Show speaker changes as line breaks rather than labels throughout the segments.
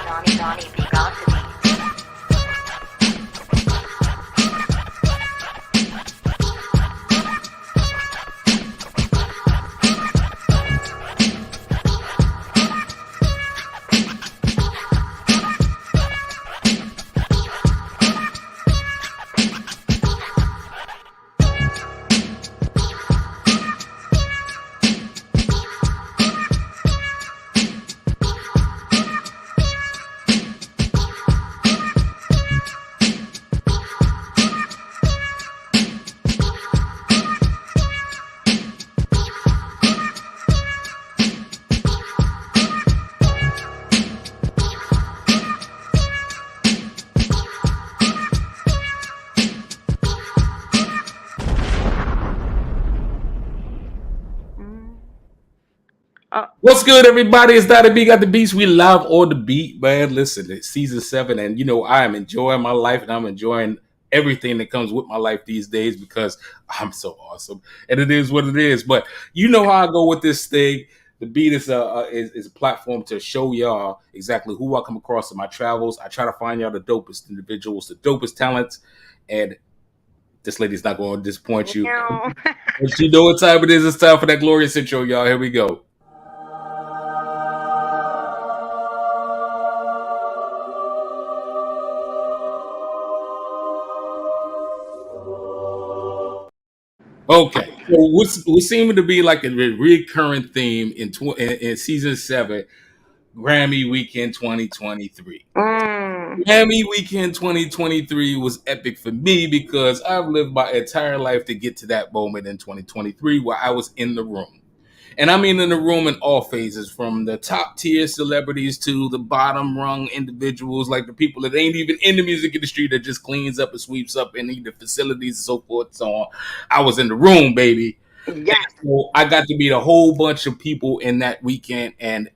Donnie be GotDaBeats.
What's good, everybody? It's dbgdb. We live on the beat, man. Listen, it's season 7, and I am enjoying my life, and I'm enjoying everything that comes with my life these days because I'm so awesome, and it is what it is. But you know how I go with this thing. The beat is a platform to show y'all exactly who I come across in my travels. I try to find y'all the dopest individuals, the dopest talents, and this lady's not going to disappoint you. But you know what time it is. It's time for that glorious intro, y'all. Here we go. Okay, so what's seeming to be like a recurring theme in season 7, Grammy Weekend 2023. Grammy Weekend 2023 was epic for me because I've lived my entire life to get to that moment in 2023 where I was in the room. And I mean in the room in all phases, from the top tier celebrities to the bottom rung individuals, like the people that ain't even in the music industry that just cleans up and sweeps up in the facilities and so forth and so on. I was in the room, baby.
Yes.
So I got to meet a whole bunch of people in that weekend. And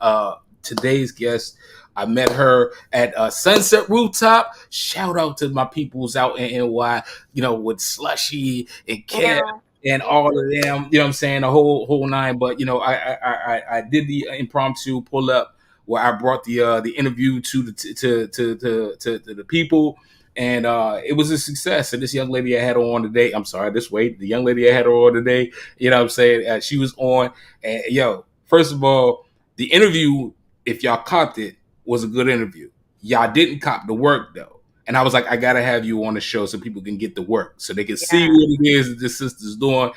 today's guest, I met her at Sunset Rooftop. Shout out to my peoples out in NY, with Slushy and Kev. And all of them, you know what I'm saying, the whole nine. But I did the impromptu pull up where I brought the interview to the people, and it was a success. And this young lady I had her on today, the young lady I had her on today, you know what I'm saying, she was on, and first of all, the interview, if y'all copped it, was a good interview. Y'all didn't cop the work though. And I was like, I gotta have you on the show so people can get the work, so they can see what it is that this sister's doing.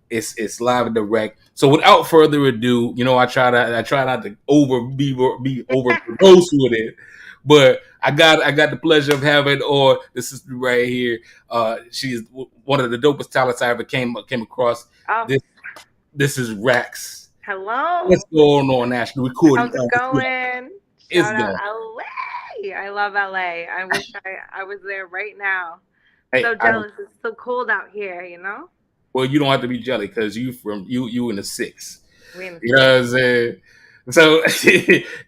It's live and direct. So without further ado, I try not to be over proposed with it, but I got the pleasure of having on the sister right here. She's one of the dopest talents I ever came across.
Oh.
This is RAXX.
Hello.
What's going on, National Recording?
How's it going?
It's
Shout
going.
out LA. I love LA. I wish I was there right now.
Hey,
so jealous. It's so cold out here,
Well, you don't have to be jealous because you in the 6.
We in the
You know what I'm saying? So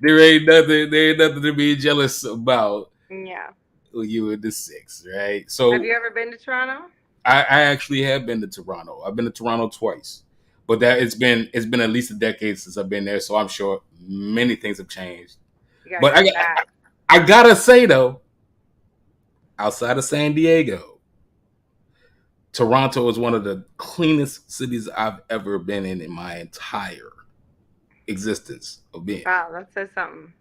there ain't nothing to be jealous about.
Yeah.
You in the 6, right? So
have you ever been to Toronto?
I actually have been to Toronto. I've been to Toronto twice, but it's been at least a decade since I've been there. So I'm sure many things have changed. But I gotta say though, outside of San Diego, Toronto is one of the cleanest cities I've ever been in my entire existence of being.
Wow, that says something.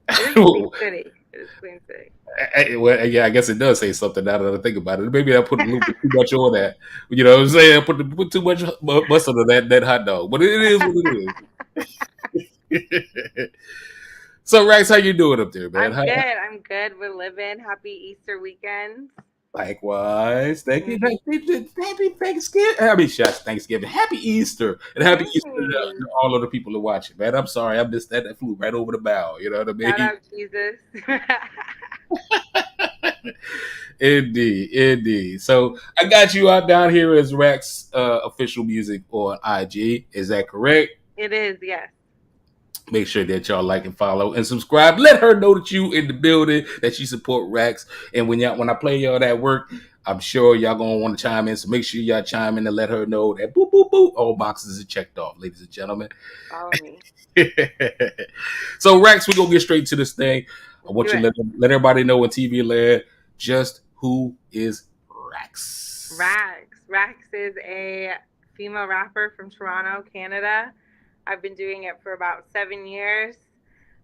It is a clean city. It is a clean city.
Well, yeah, I guess it does say something now that I think about it. Maybe I put a little bit too much on that. You know what I'm saying? I put too much mustard on that hot dog. But it is what it is. So, RAXX, how you doing up there, man?
I'm good. We're living. Happy Easter weekend.
Likewise. Thank you. Happy Thanksgiving. Thanksgiving. Happy Easter. And happy Easter to all of the people who are watching, man. I'm sorry. I missed that. That flew right over the bow. You know what I mean?
Shout out Jesus.
Indeed. So I got you out down here as RAXX official music on IG. Is that correct?
It is, yes.
Make sure that y'all like and follow and subscribe. Let her know that you in the building, that you support RAXX. And when I play y'all that work, I'm sure y'all gonna want to chime in. So make sure y'all chime in and let her know that boop boop boop, all boxes are checked off, ladies and gentlemen.
Follow me.
So RAXX, we're gonna get straight to this thing. I want
Do
you
it.
to let everybody know in TV land just who is RAXX.
RAXX is a female rapper from Toronto, Canada. I've been doing it for about 7 years.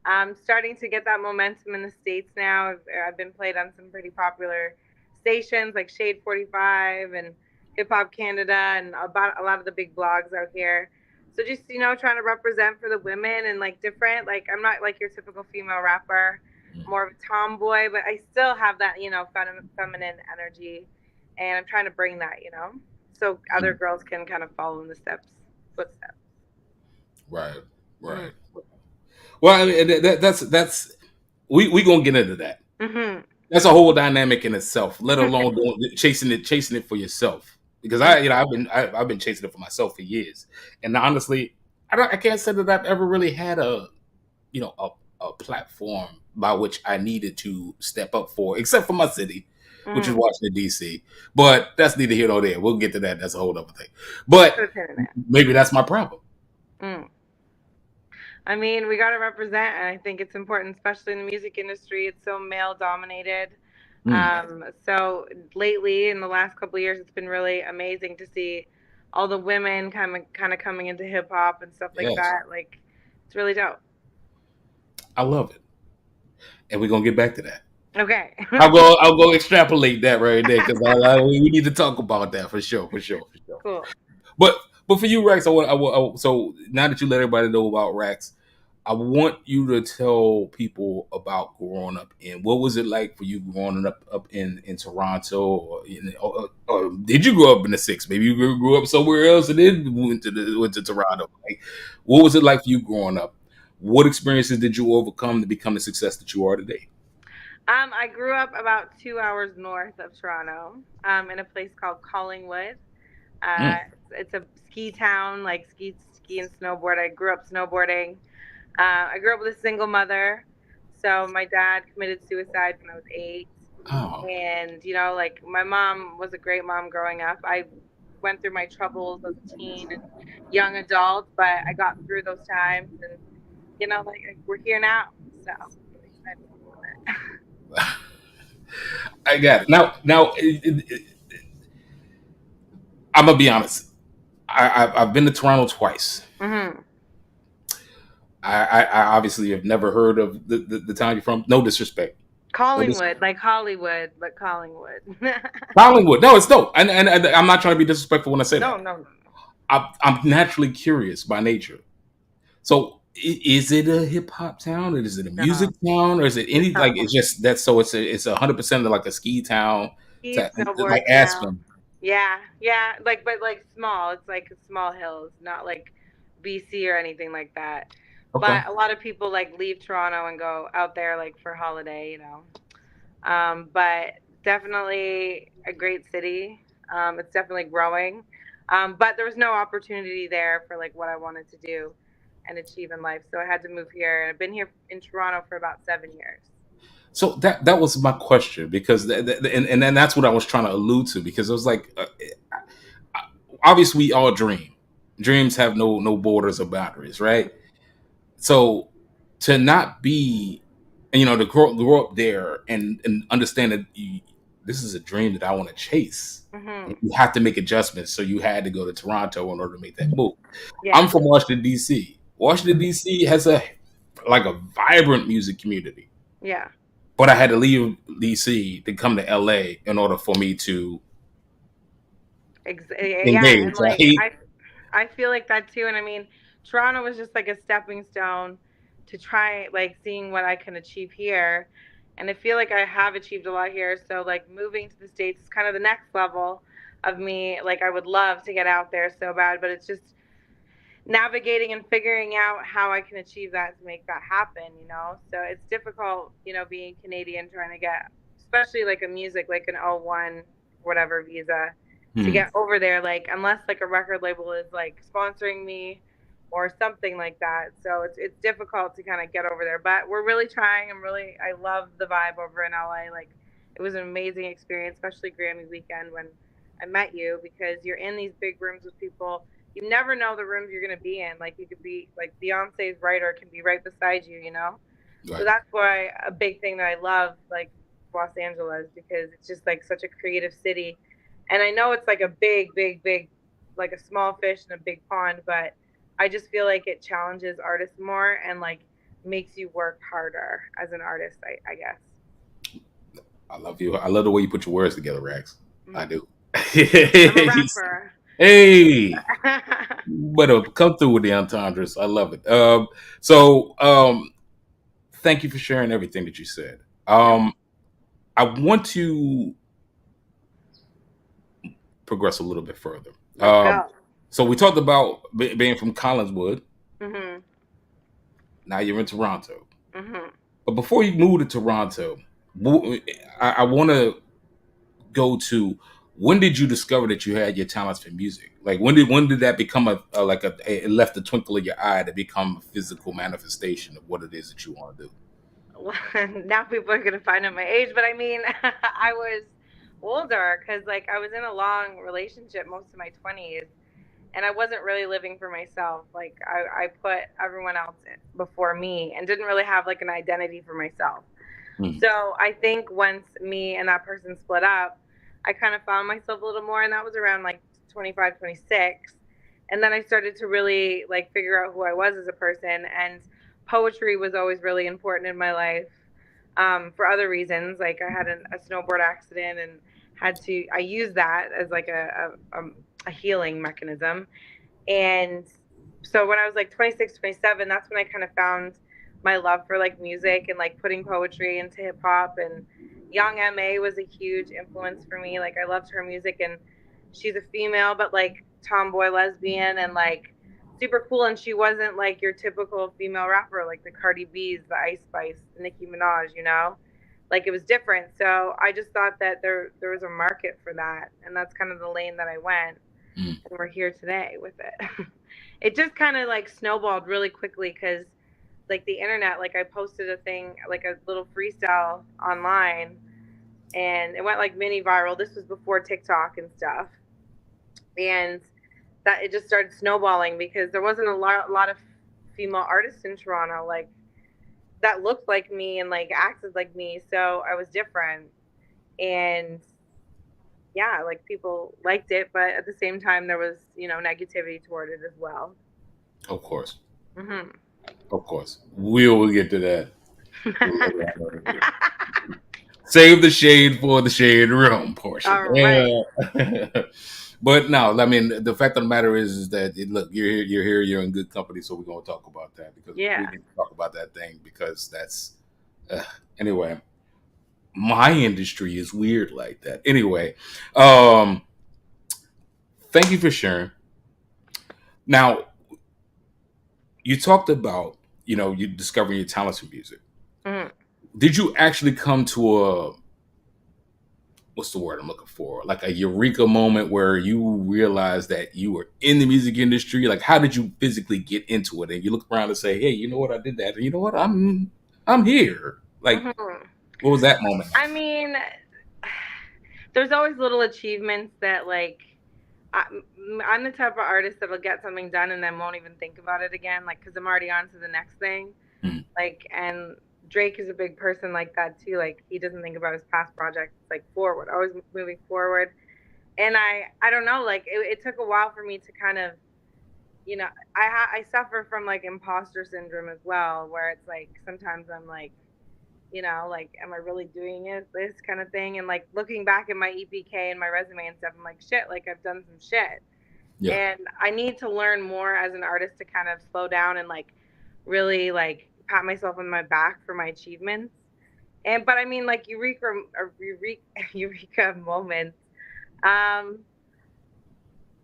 I'm starting to get that momentum in the States now. I've been played on some pretty popular stations like Shade 45 and Hip Hop Canada and about a lot of the big blogs out here. So just, trying to represent for the women and like different, like I'm not like your typical female rapper, more of a tomboy, but I still have that, feminine energy. And I'm trying to bring that, so other girls can kind of follow in the footsteps.
Right,
Mm.
right. Well, I mean, that's we gonna get into that.
Mm-hmm.
That's a whole dynamic in itself. Let alone chasing it for yourself. Because I've been chasing it for myself for years, and honestly, I can't say that I've ever really had a platform by which I needed to step up for, except for my city, which is
Mm.
Washington D.C. But that's neither here nor there. We'll get to that. That's a whole other thing. But
Put a pin in it.
maybe that's my problem.
Mm. I mean, we got to represent, and I think it's important, especially in the music industry. It's so male dominated.
Mm.
So lately, in the last couple of years, it's been really amazing to see all the women kind of coming into hip hop and stuff like
Yes,
that. Like, it's really dope.
I love it, and we're gonna get back to that.
Okay.
I'll go extrapolate that right there because we need to talk about that for sure, for sure, for sure.
Cool.
But for you, Rex, so now that you let everybody know about Rex, I want you to tell people about growing up in what was it like for you growing up in Toronto, or did you grow up in the six? Maybe you grew up somewhere else and then went to Toronto. Like, what was it like for you growing up? What experiences did you overcome to become the success that you are today?
I grew up about 2 hours north of Toronto, in a place called Collingwood. Uh,
Mm.
it's a ski town, like ski and snowboard. I grew up snowboarding. I grew up with a single mother, so my dad committed suicide when I was 8.
Oh,
And like my mom was a great mom growing up. I went through my troubles as a teen and young adult, but I got through those times, and like we're here now. So I'm really excited about
I got it. Now, I'm gonna be honest. I've been to Toronto twice.
it. Mm-hmm.
I obviously have never heard of the town you're from. No disrespect. No disrespect.
Collingwood, like Hollywood, but Collingwood.
Collingwood. No, it's no. And I'm not trying to be disrespectful when I say
No,
that.
no, no.
I'm naturally curious by nature. So is it a hip hop town, or is it a music
No.
town, or is it any like
No.
it's just that? So it's 100% like a ski town,
Ski and
like
snowboard town.
Aspen.
Yeah, yeah, like but like small. It's like small hills, not like BC or anything like that.
Okay.
But a lot of people like leave Toronto and go out there like for holiday. But definitely a great city. It's definitely growing. But there was no opportunity there for like what I wanted to do and achieve in life. So I had to move here. I've been here in Toronto for about 7 years.
So that was my question because and then that's what I was trying to allude to because it was like obviously we all dream. Dreams have no borders or boundaries, right? So to not be, to grow up there and understand that this is a dream that I want to chase.
Hmm.
You have to make adjustments. So you had to go to Toronto in order to make that move.
Yeah,
I'm from Washington D.C. Washington D.C. has a vibrant music community,
yeah.
but I had to leave D.C. to come to L.A. in order for me to
Yeah, and
engage.
like
Right?
I feel like that too. And I mean, Toronto was just like a stepping stone to try like seeing what I can achieve here. And I feel like I have achieved a lot here. So like moving to the States is kind of the next level of me. Like I would love to get out there so bad, but it's just navigating and figuring out how I can achieve that to make that happen. So it's difficult, being Canadian trying to get, especially like a music, like an O1, whatever visa to
Hmm.
get over there, like unless like a record label is like sponsoring me or something like that. So it's difficult to kind of get over there, but we're really trying. I love the vibe over in LA. Like it was an amazing experience, especially Grammy weekend when I met you because you're in these big rooms with people. You never know the rooms you're gonna be in. Like you could be like Beyonce's writer can be right beside you. So that's why a big thing that I love, like Los Angeles, because it's just like such a creative city. And I know it's like a big, like a small fish in a big pond, but I just feel like it challenges artists more and like makes you work harder as an artist, I guess.
I love you. I love the way you put your words together, Rax. I do.
I'm a rapper.
Hey, better come through with the entendres. I love it. Thank you for sharing everything that you said. I want to progress a little bit further. So we talked about being from Collinswood.
Mm-hmm.
Now you're in Toronto.
Mm-hmm.
But before you moved to Toronto, I want to go to, when did you discover that you had your talents for music? Like when did that become it left a twinkle in your eye to become a physical manifestation of what it is that you want to do?
Well, now people are gonna find out my age, but I mean, I was older because like I was in a long relationship most of my 20s, and I wasn't really living for myself. Like I put everyone else before me and didn't really have like an identity for myself.
Mm-hmm.
So I think once me and that person split up, I kind of found myself a little more, and that was around like 25, 26. And then I started to really like figure out who I was as a person, and poetry was always really important in my life, for other reasons. Like I had a snowboard accident and I used that as like a healing mechanism. And so when I was like 26, 27, that's when I kind of found my love for like music and like putting poetry into hip hop. And Young M.A. was a huge influence for me. Like I loved her music, and she's a female, but like tomboy lesbian and like super cool. And she wasn't like your typical female rapper, like the Cardi B's, the Ice Spice, the Nicki Minaj, you know? Like it was different. So I just thought that there was a market for that. And that's kind of the lane that I went. And we're here today with it. It just kind of like snowballed really quickly because like the internet, like I posted a thing, like a little freestyle online, and it went like mini viral. This was before TikTok and stuff. And that it just started snowballing because there wasn't a lot of female artists in Toronto like that looked like me and like acted like me. So I was different. And yeah, like people liked it, but at the same time there was, negativity toward it as well.
Of course.
Mm-hmm.
Of course. We'll get to that. Save the shade for the shade room portion.
All right.
But no, I mean, the fact of the matter is that look, you're here, you're in good company, so we're going to talk about that because we need to talk about that thing because that's anyway. My industry is weird like that. Anyway, thank you for sharing. Now, you talked about you discovering your talents in music.
Mm-hmm.
Did you actually come to what's the word I'm looking for? Like a eureka moment where you realized that you were in the music industry? Like, how did you physically get into it? And you look around and say, "Hey, you know what? I did that. And you know what? I'm here." Like, what was that moment?
I mean, there's always little achievements that like I'm the type of artist that'll get something done and then won't even think about it again, like because I'm already on to the next thing.
Mm-hmm.
Like, and Drake is a big person like that too. Like he doesn't think about his past projects, like forward, always moving forward. And I don't know, like it took a while for me to kind of, I suffer from like imposter syndrome as well, where it's like sometimes I'm like, like, am I really doing it? This kind of thing. And like looking back at my EPK and my resume and stuff, I'm like, shit, like I've done some shit. Yeah. And I need to learn more as an artist to kind of slow down and like really like pat myself on my back for my achievements. But I mean, like eureka moments.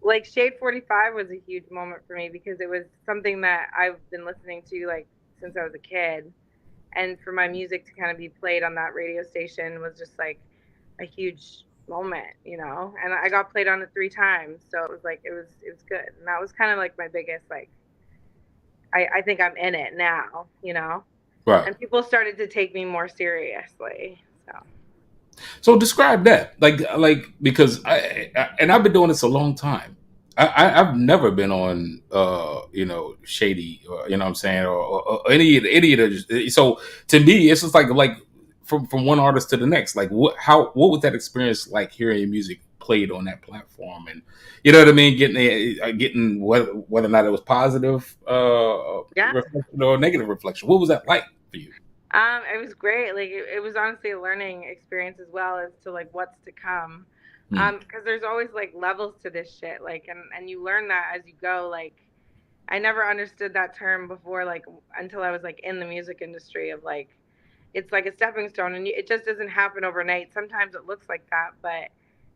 Like Shade 45 was a huge moment for me because it was something that I've been listening to like since I was a kid. And for my music to kind of be played on that radio station was just like a huge moment, and I got played on it 3 times. So it was like, it was good. And that was kind of like my biggest, like, I think I'm in it now,
Right.
And people started to take me more seriously.
So describe that, like because I've been doing this a long time, I've never been on, Shady, or, you know what I'm saying, or any of the. So to me, it's just like from one artist to the next. Like what was that experience like hearing your music played on that platform, and you know what I mean, getting whether or not it was positive
Yeah.
reflection or negative reflection. What was that like for you?
It was great. Like it was honestly a learning experience as well as to like what's to come.
Hmm.
Because there's always like levels to this shit. Like and you learn that as you go. Like I never understood that term before, like until I was like in the music industry of like it's like a stepping stone, and it just doesn't happen overnight. Sometimes it looks like that, but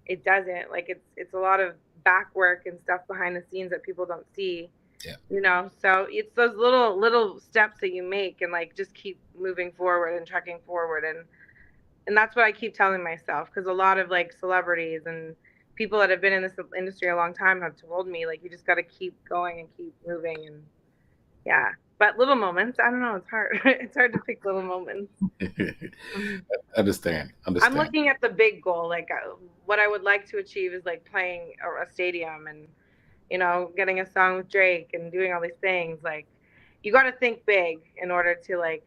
it doesn't. Like it's a lot of back work and stuff behind the scenes that people don't see,
Yeah.
so it's those little steps that you make and like just keep moving forward and trekking forward, and that's what I keep telling myself, because a lot of like celebrities and people that have been in this industry a long time have told me like you just got to keep going and keep moving. And yeah, but little moments, I don't know, it's hard. It's hard to pick little moments. Mhm.
Understand.
I'm
Understand.
looking at the big goal, like what I would like to achieve is like playing a stadium and getting a song with Drake and doing all these things. Like, you got to think big in order to like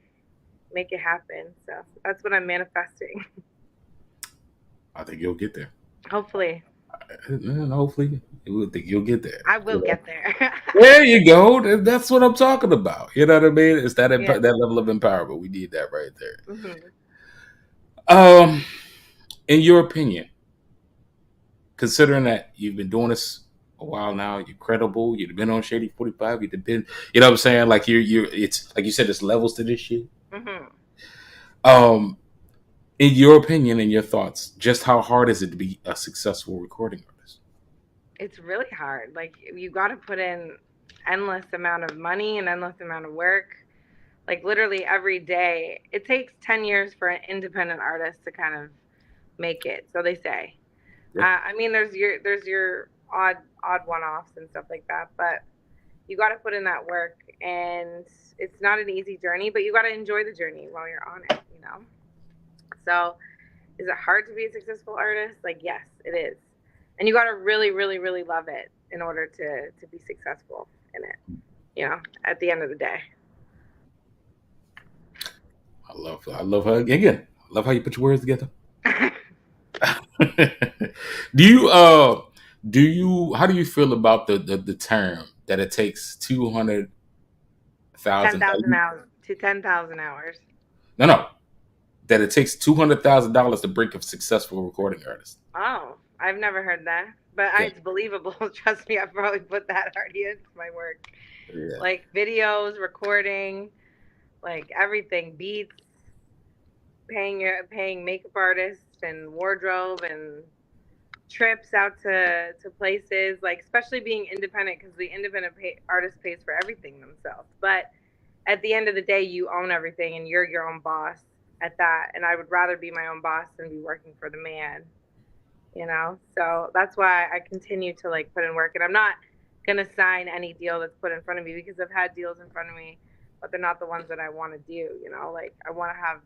make it happen. So that's what I'm manifesting.
I think you'll get there.
Hopefully,
And hopefully, you think you'll get there.
I will get there.
There you go. That's what I'm talking about. You know what I mean? It's
Yeah.
that level of empowerment. We need that right there.
Hmm.
Um, in your opinion, considering that you've been doing this a while now, you're credible. You've been on Shady 45. You've been, you know what I'm saying? Like you're. It's like you said. There's levels to this shit.
Hmm.
Um, in your opinion and your thoughts, just how hard is it to be a successful recording artist?
It's really hard. Like, you got to put in endless amount of money and endless amount of work. Like, literally every day. It takes 10 years for an independent artist to kind of make it. So they say.
Yeah.
I mean, there's your odd one-offs and stuff like that, but you got to put in that work, and it's not an easy journey, but you got to enjoy the journey while you're on it. So is it hard to be a successful artist? Like, yes, it is, and you got to really really really love it in order to be successful in it, at the end of the day.
I love how again. I love how you put your words together. do you how do you feel about the term that it takes 200,000?
10,000 hours to 10,000 hours.
No, that it takes $200,000 to break a successful recording artist.
Oh, I've never heard that, but
Yeah,
it's believable. Trust me, I've probably put that already into my work.
yeah.
Like videos, recording, like everything, beats, paying makeup artists and wardrobe and trips out to places, like especially being independent, because the artist pays for everything themselves. But at the end of the day, you own everything and you're your own boss at that. And I would rather be my own boss than be working for the man. So that's why I continue to like put in work, and I'm not gonna sign any deal that's put in front of me, because I've had deals in front of me, but they're not the ones that I want to do. Like, I want to have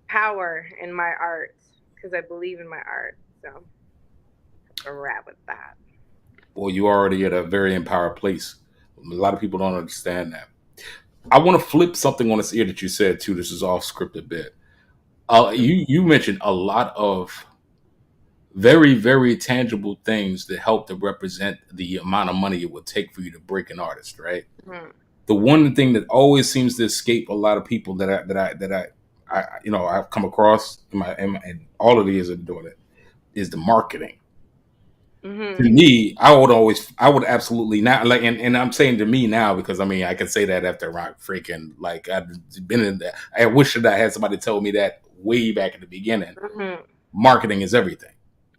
power in my art because I believe in my art. So a wrap with that.
Well, you already at a very empowered place. A lot of people don't understand that. I want to flip something on this ear that you said too. This is off script a bit. You mentioned a lot of very very tangible things that help to represent the amount of money it would take for you to break an artist, right?
Hmm.
The one thing that always seems to escape a lot of people that I've come across in all of the years of doing it is the marketing. To
Hmm.
me, I would absolutely not like, and I'm saying to me now because I mean I can say that after rock freaking like I've been in that. I wish that I had somebody tell me that way back in the beginning.
Hmm.
Marketing is everything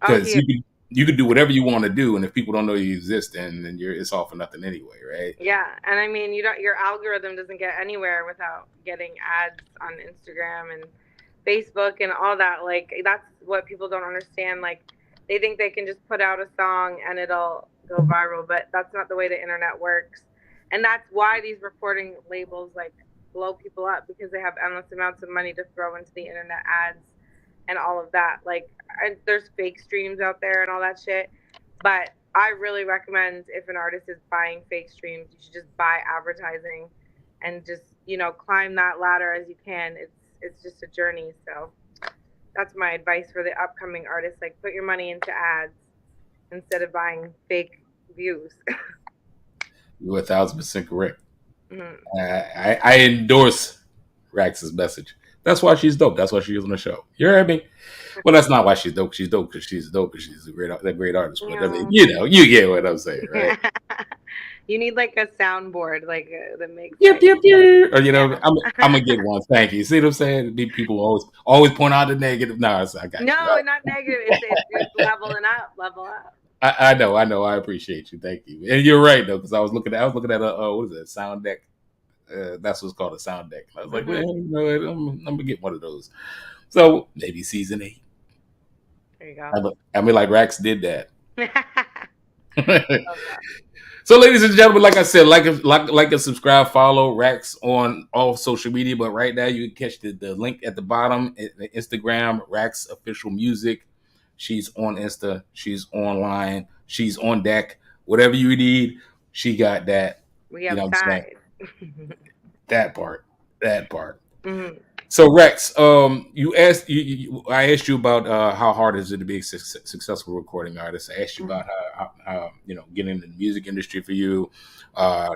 Oh,
because
huge.
you could do whatever you want to do, and if people don't know you exist, then it's all for nothing anyway, right?
Yeah, and I mean, your algorithm doesn't get anywhere without getting ads on Instagram and Facebook and all that. Like, that's what people don't understand. Like, they think they can just put out a song and it'll go viral, but that's not the way the internet works. And that's why these recording labels like blow people up, because they have endless amounts of money to throw into the internet ads and all of that. Like, there's fake streams out there and all that shit, but I really recommend, if an artist is buying fake streams, you should just buy advertising and just, climb that ladder as you can. It's just a journey. So that's my advice for the upcoming artists. Like, put your money into ads instead of buying fake views.
You're 1,000% correct.
Mhm.
I endorse RAXX's message. That's why she's dope. That's why she is on the show. You heard me? Well, that's not why she's dope. She's dope because she's dope because she's a great artist. But I mean, you get what I'm saying, right?
You need like a soundboard, like that makes
Pew,
like,
pew, pew. Or
yeah.
I'm gonna get one. Thank you. See what I'm saying? People always point out the negative. No, I got
No,
you.
not negative. It's leveling up, level up.
I know. I appreciate you. Thank you. And you're right though, because I was looking at a what is it? Sound deck. That's what's called a sound deck. I was like, well, you know what? I'm gonna get one of those. So maybe season 8.
There you go.
I mean, like RAXX did that.
Okay.
So, ladies and gentlemen, like I said, like and subscribe, follow RAXX on all social media. But right now, you can catch the link at the bottom, the Instagram, RAXX Official Music. She's on Insta. She's online. She's on deck. Whatever you need, she got that.
We
You know what I'm saying?
outside.
That part.
Mhm.
So RAXX, you asked I asked you about how hard is it to be a successful recording artist. I asked you about how getting into the music industry for you,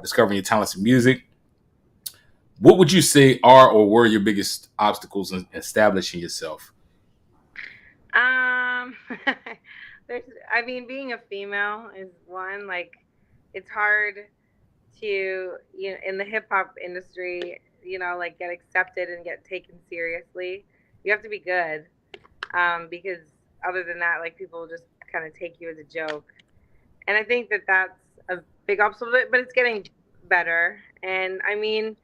discovering your talents in music. What would you say are or were your biggest obstacles in establishing yourself?
Um, I mean, being a female is one. Like, it's hard to, in the hip hop industry, like get accepted and get taken seriously. You have to be good, because other than that, like, people just kind of take you as a joke. And I think that that's a big obstacle, but it's getting better. And I mean,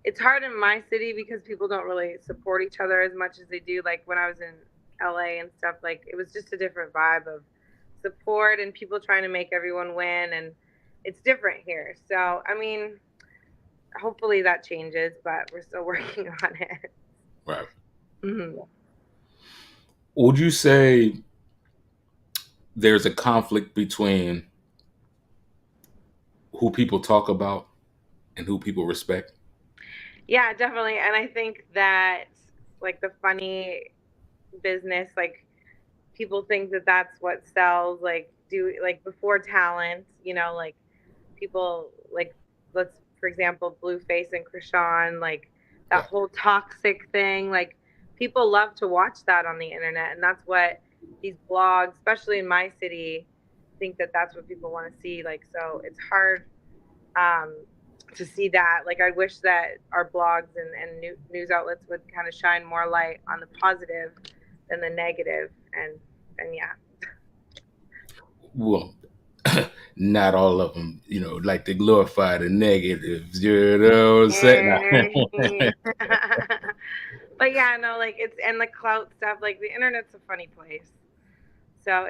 it's hard in my city because people don't really support each other as much as they do. Like when I was in LA and stuff, like it was just a different vibe of support and people trying to make everyone win. And it's different here. So, I mean, hopefully that changes, but we're still working on it.
Right.
Mm-hmm.
Would you say there's a conflict between who people talk about and who people respect?
Yeah, definitely. And I think that, like, the funny business, like, people think that that's what sells, like, before talent, like, people, like, let's, for example, Blueface and Krishan, like, that
Yeah.
whole toxic thing, like, people love to watch that on the internet. And that's what these blogs, especially in my city, think that that's what people want to see. Like, so it's hard, um, to see that. Like, I wish that our blogs and news outlets would kind of shine more light on the positive than the negative. And yeah.
Well, not all of them, like to glorify the negatives. You know what I'm saying?
But yeah, no, like, and the clout stuff, like, the internet's a funny place. So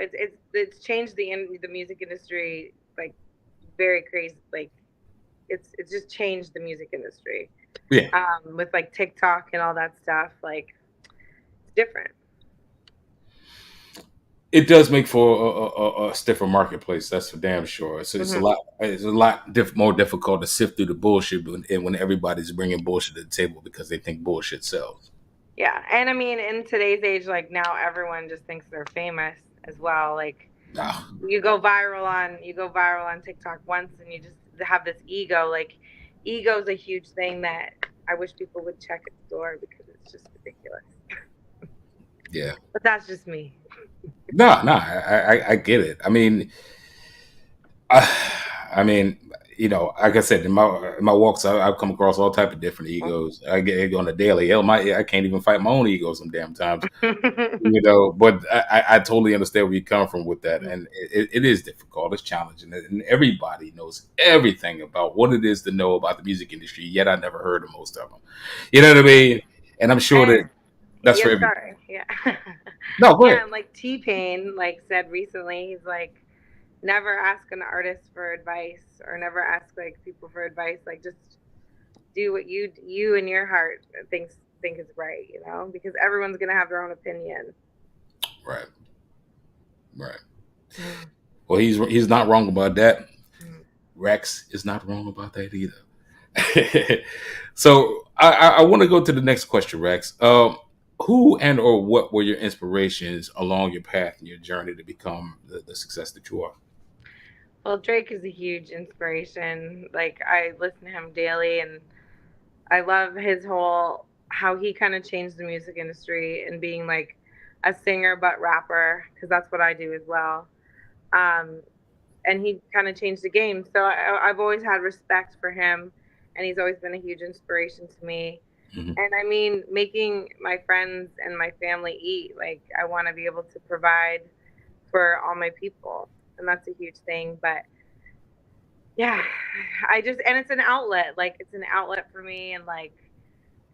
it's changed the music industry, like, very crazy. Like, it's just changed the music industry.
Yeah.
With like TikTok and all that stuff, like, it's different.
It does make for a stiffer marketplace. That's for damn sure. It's a lot. It's a lot more difficult to sift through the bullshit when everybody's bringing bullshit to the table because they think bullshit sells.
Yeah, and I mean, in today's age, like, now everyone just thinks they're famous as well. Like,
Nah.
you go viral on TikTok once, and you just have this ego. Like, ego is a huge thing that I wish people would check at the door because it's just ridiculous.
Yeah.
But that's just me.
No, I get it. I mean, like I said, in my walks, I've come across all type of different egos. I get it on a daily. Hell, I can't even fight my own ego some damn times. But I totally understand where you come from with that, and it is difficult. It's challenging, and everybody knows everything about what it is to know about the music industry. Yet I never heard of most of them. You know what I mean? And I'm sure that that's for everybody.
Sorry. Yeah.
No, go ahead.
And like T-Pain, like, said recently, he's like, never ask an artist for advice, or never ask, like, people for advice. Like, just do what you in your heart think is right, because everyone's gonna have their own opinion.
Right. Well, Well, he's not wrong about that.
Mm.
RAXX is not wrong about that either. So I want to go to the next question, Rex. Who and or what were your inspirations along your path and your journey to become the success that you are?
Well, Drake is a huge inspiration. Like, I listen to him daily, and I love his whole how he kind of changed the music industry and being like a singer but rapper, because that's what I do as well. Um, and he kind of changed the game. So I've always had respect for him, and he's always been a huge inspiration to me.
Mhm.
And I mean, making my friends and my family eat, like, I want to be able to provide for all my people, and that's a huge thing. But yeah, and it's an outlet. Like, it's an outlet for me, and like,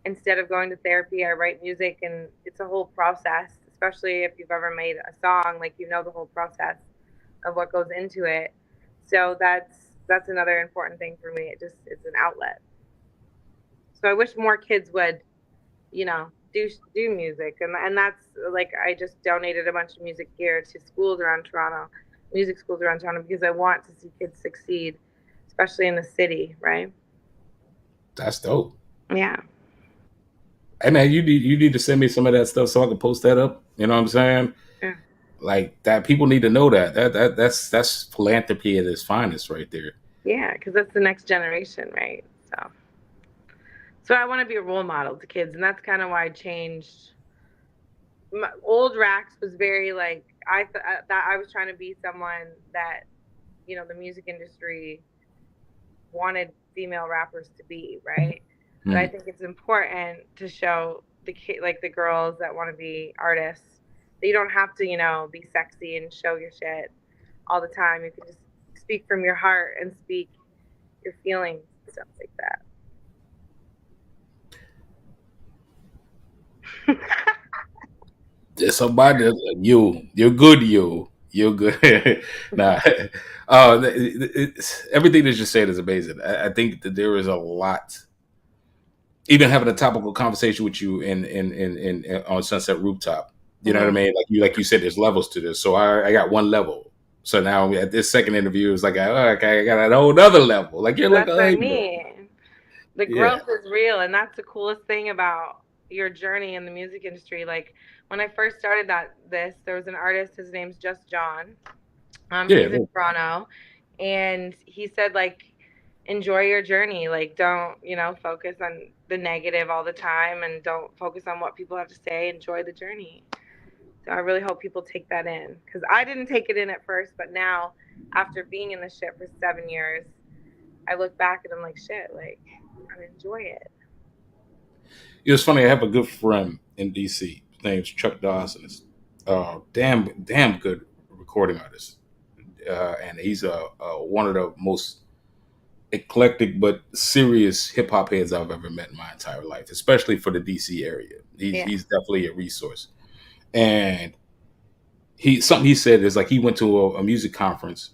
instead of going to therapy, I write music, and it's a whole process. Especially if you've ever made a song, like, you know the whole process of what goes into it. So that's another important thing for me. It's an outlet. So I wish more kids would, do music, and that's like, I just donated a bunch of music gear to schools around Toronto, music schools around Toronto, because I want to see kids succeed, especially in the city, right?
That's dope.
Yeah.
Hey man, you need to send me some of that stuff so I can post that up. You know what I'm saying?
Yeah.
Like that, people need to know that's philanthropy at its finest, right there.
Yeah, because that's the next generation, right? So I want to be a role model to kids, and that's kind of why I changed. Old RAXX was very like, that I was trying to be someone that, the music industry wanted female rappers to be, right? But I think it's important to show the kid, like the girls that want to be artists, that you don't have to, be sexy and show your shit all the time. You can just speak from your heart and speak your feelings and stuff like that.
There's somebody you're good, you're good. Nah, everything that you said is amazing. I think that there is a lot. Even having a topical conversation with you in on Sunset Rooftop, you know what I
Mhm.
mean? Like you said, there's levels to this. So I got one level. So now at this second interview, it's like, okay, I got a whole other level. Like you're like,
That's what I
hey,
mean. The
yeah,
growth is real, and that's the coolest thing about your journey in the music industry. Like, when I first started there was an artist, his name's Just John.
yeah,
He's in Toronto, and he said, like, enjoy your journey. Like, don't, focus on the negative all the time, and don't focus on what people have to say. Enjoy the journey. So I really hope people take that in, because I didn't take it in at first, but now, after being in the shit for 7 years, I look back and I'm like, shit, like, I enjoy it.
It was funny. I have a good friend in DC. His name's Chuck Dawson. Damn good recording artist, and he's one of the most eclectic but serious hip hop heads I've ever met in my entire life, especially for the DC area.
Yeah.
He's definitely a resource. And something he said is like he went to a music conference.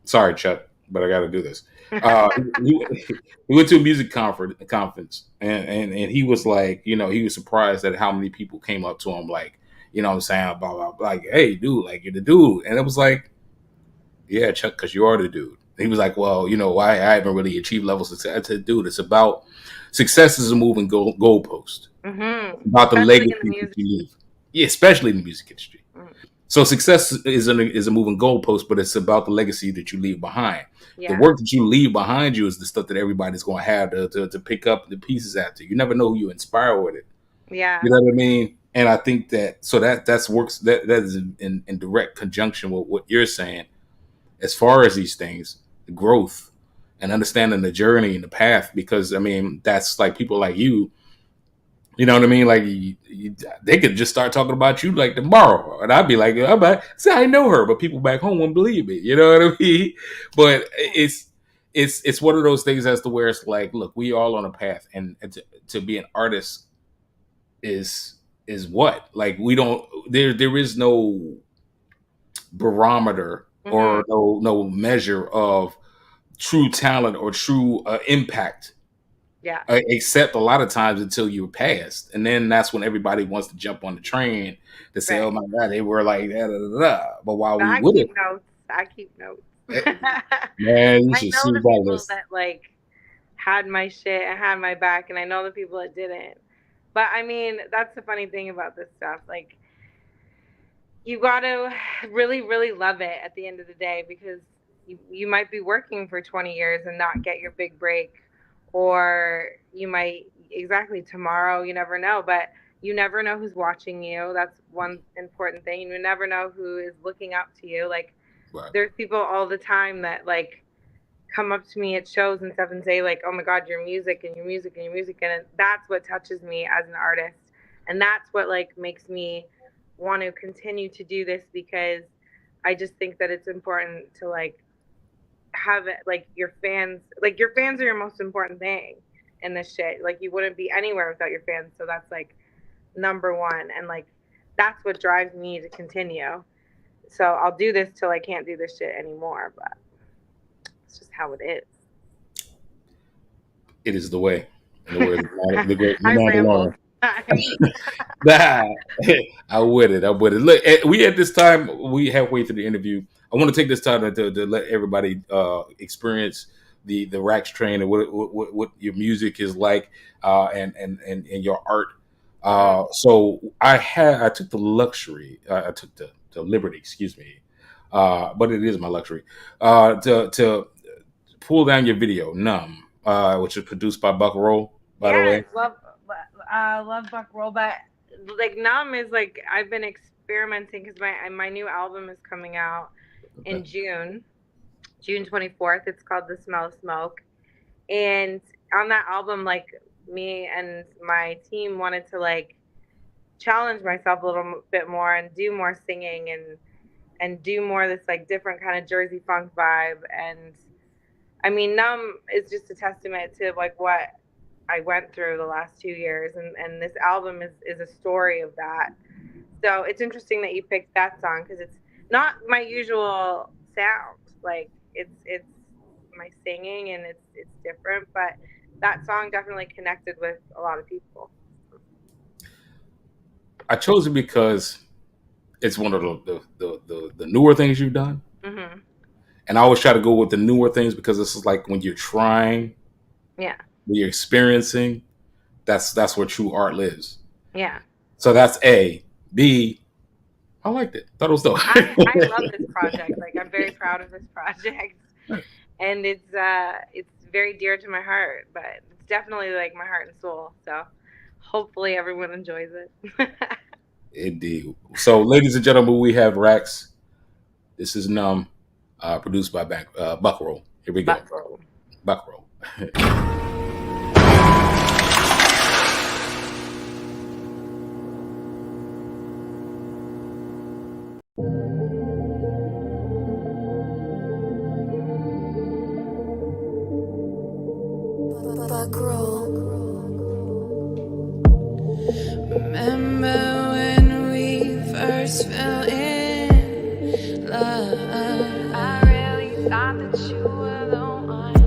Sorry, Chuck, but I got to do this. He went to a music conference, and he was like, he was surprised at how many people came up to him, like, what I'm saying, blah, blah, blah, like, hey, dude, like you're the dude, and it was like, yeah, Chuck, because you are the dude. He was like, well, I haven't really achieved level success. I said, dude, it's about success is a moving goalpost.
Mm-hmm.
About the
Especially
legacy
in the
that
music.
you leave. Yeah, especially in the music industry.
Mm.
So success is a moving goalpost, but it's about the legacy that you leave behind.
Yeah.
The work that you leave behind you is the stuff that everybody's going to have to pick up the pieces after. You never know who you inspire with it.
Yeah.
You know what I mean? And I think that's works that is in direct conjunction with what you're saying as far as these things, the growth and understanding the journey and the path. Because I mean, that's like people like you. You know what I mean? Like they could just start talking about you like tomorrow, and I'd be like, "See, I know her," but people back home won't believe me. You know what I mean? But it's one of those things as to where it's like, look, we all on a path, and to be an artist is what, like, we don't there is no barometer or no measure of true talent or true impact.
Yeah.
Except a lot of times until you're passed, and then that's when everybody wants to jump on the train to say,
Right.
"Oh my God, they were like da da da da." But while we
I
would
keep notes. I keep notes.
Man, you
I
should
know
see
the
about
people
this.
that like had my shit and had my back, and I know the people that didn't. But I mean, that's the funny thing about this stuff. Like, you got to really, really love it at the end of the day, because you might be working for 20 years and not get your big break, or you might, exactly, tomorrow, you never know. But you never know who's watching you. That's one important thing. You never know who is looking up to you. Like,
Right.
there's people all the time that like come up to me at shows and stuff and say like, oh my God, your music and your music and your music. And that's what touches me as an artist. And that's what like makes me want to continue to do this, because I just think that it's important to like have it, like your fans are your most important thing in this shit. Like, you wouldn't be anywhere without your fans. So that's like number one. And like, that's what drives me to continue. So I'll do this till I can't do this shit anymore, but it's just how it is.
It is the way. In the words of the great
I
Malone.
rambled.
Nah, I'm with it. Look, we at this time, we halfway through the interview. I want to take this time to let everybody experience the RAXX train and what your music is like, and your art. So I took the luxury, I took the liberty, excuse me, but it is my luxury, to pull down your video, Numb, which is produced by Buck Roll, by the way.
Love Buck Roll, but like Numb is like, I've been experimenting because my new album is coming out in June 24th. It's called The Smell of Smoke, and on that album, like, me and my team wanted to like challenge myself a little bit more and do more singing and do more this like different kind of Jersey funk vibe. And I mean, Numb is just a testament to like what I went through the last 2 years, and this album is a story of that. So it's interesting that you picked that song, because it's not my usual sound. Like, it's my singing, and it's different, but that song definitely connected with a lot of people.
I chose it because it's one of the newer things you've done.
Mm-hmm.
And I always try to go with the newer things, because this is like when you're trying,
yeah,
when you're experiencing, that's where true art lives.
Yeah.
So that's A. B, I liked it. Thought it was dope.
I love this project. Like, I'm very proud of this project, and it's very dear to my heart. But it's definitely like my heart and soul. So hopefully everyone enjoys it.
Indeed. So, ladies and gentlemen, we have RAXX. This is Numb, produced by Buck Roll. Here we go. Buck Roll.
Buck Roll. Remember when we first fell in love? I really thought that you were the one.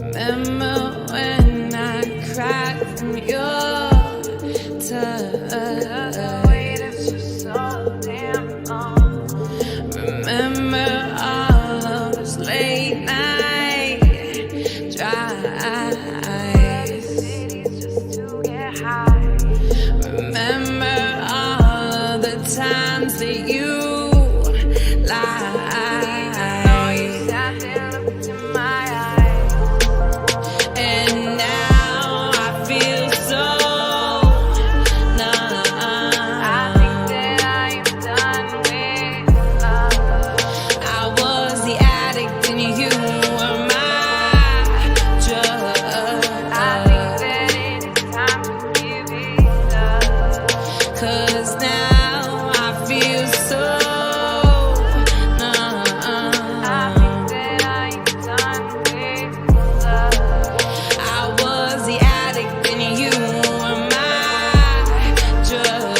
Remember when I cried from your touch? I waited for so damn long. Remember all of those late night drives just to get high. Remember all of the times that you lied. I know you sat there, looked in my eyes, and now I feel so numb. I think that I am done with love. I was the addict and you were my drug. I think that it is time to give it up, 'cause now I feel so numb. I think that I am done with love. I was the addict and you were my drug.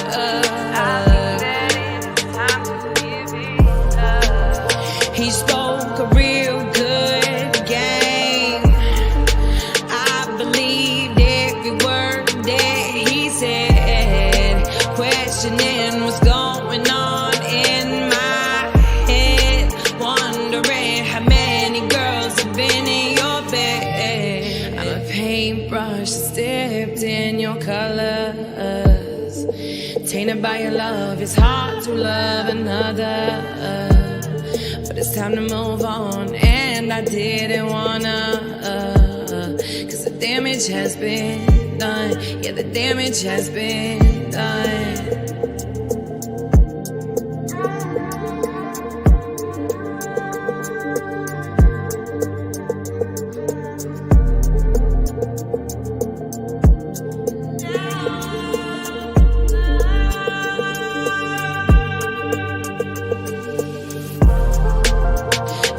I think that it is time to give it up. He spoke a real good game. I believed every word that he said, questioning what's going on in my head. Tainted by your love, it's hard to love another. But it's time to move on, and I didn't wanna. Cause the damage has been done. Yeah, the damage has been done.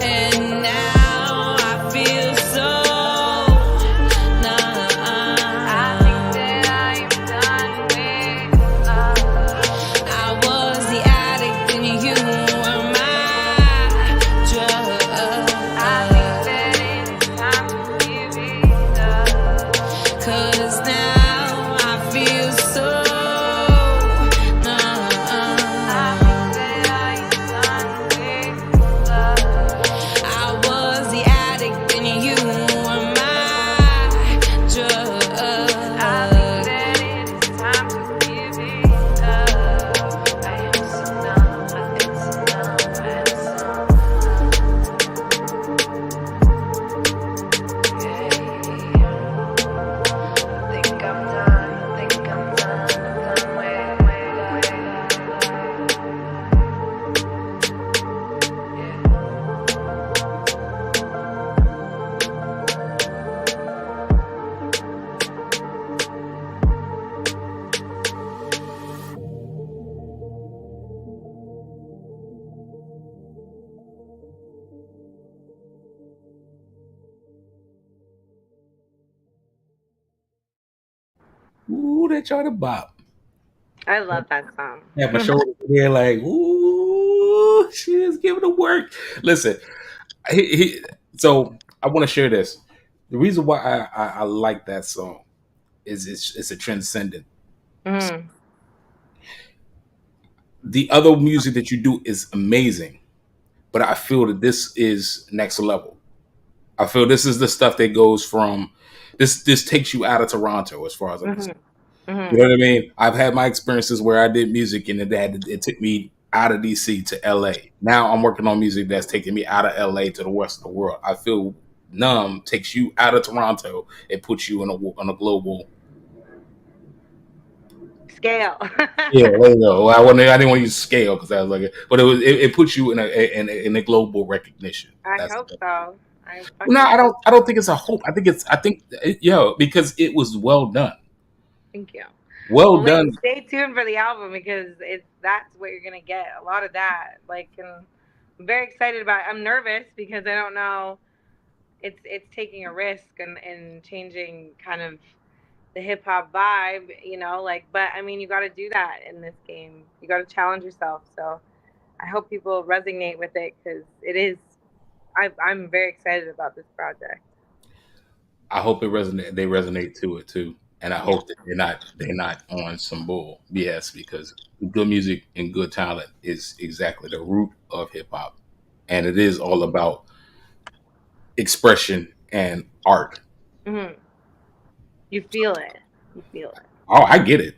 And now I feel so numb. I think that I'm done with love. I was the addict and you were my drug. I think that it's time to give it up. 'Cause now I feel so numb. I think that I'm done with love. I was the addict and you were my drug. I think that it's time to give it up. I am so numb, I am so numb, I am so I think I'm done, I think I'm done, I'm done with
Ooh, they try to bop.
I love that song.
Yeah, my shoulder here, like, ooh, she is giving the work. Listen, so I want to share this. The reason why I like that song is it's a transcendent.
Mhm.
The other music that you do is amazing, but I feel that this is next level. I feel this is the stuff that goes from this takes you out of Toronto as far as I'm concerned.
Mhm.
You know what I mean? I've had my experiences where I did music and it took me out of DC to LA. Now I'm working on music that's taking me out of LA to the rest of the world. I feel Numb takes you out of Toronto and puts you on a global.
Scale.
Yeah, there you go. I didn't want to use scale because I was like, but it puts you in a global recognition.
I
That's
hope so. I
no,
fucking
I don't think it's a hope. Because it was well done.
thank you.
Well
Well,
done.
wait, stay tuned for the album because that's what you're gonna get. A lot of that. Like, and I'm very excited about it. I'm nervous because I don't know. It's taking a risk and changing kind of the hip hop vibe, you know. Like, but I mean, you got to do that in this game. You got to challenge yourself. So I hope people resonate with it because it is. I'm very excited about this project.
I hope it resonate. They resonate to it too, and I
Yeah.
hope that they're not on some bull BS because good music and good talent is exactly the root of hip hop, and it is all about expression and art.
Hmm. You feel it. You feel it.
Oh, I get it.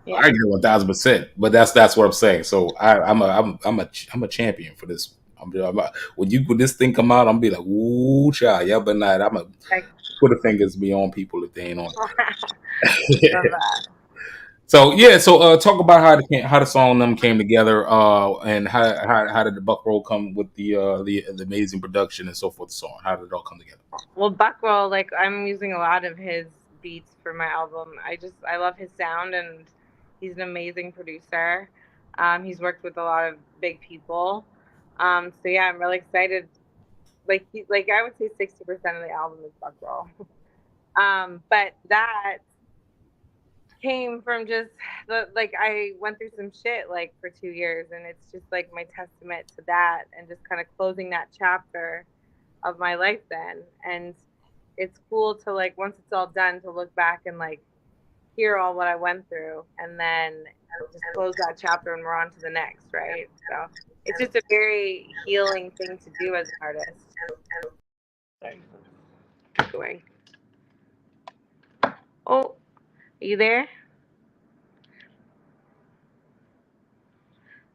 Yeah.
I get it 1,000%. But that's what I'm saying. So I'm a champion for this. When this thing come out, I'm be like, ooh, child, yeah, but not. I'm a
Like,
put the fingers be on people if they ain't on
love
it.
that.
So yeah, talk about how the song them came together, and how did the Buck Roll come with the amazing production and so forth and so on. How did it all come together?
Well, Buckroll, like I'm using a lot of his beats for my album. I love his sound and he's an amazing producer. He's worked with a lot of big people. So yeah, I'm really excited. Like I would say 60% of the album is Buckroll. But that came from just like I went through some shit like for 2 years, and it's just like my testament to that, and just kind of closing that chapter of my life then. And it's cool to like once it's all done to look back and like hear all what I went through, and then just close that chapter and we're on to the next, right? So it's just a very healing thing to do as an artist. Sorry. Keep going. Oh, are you there?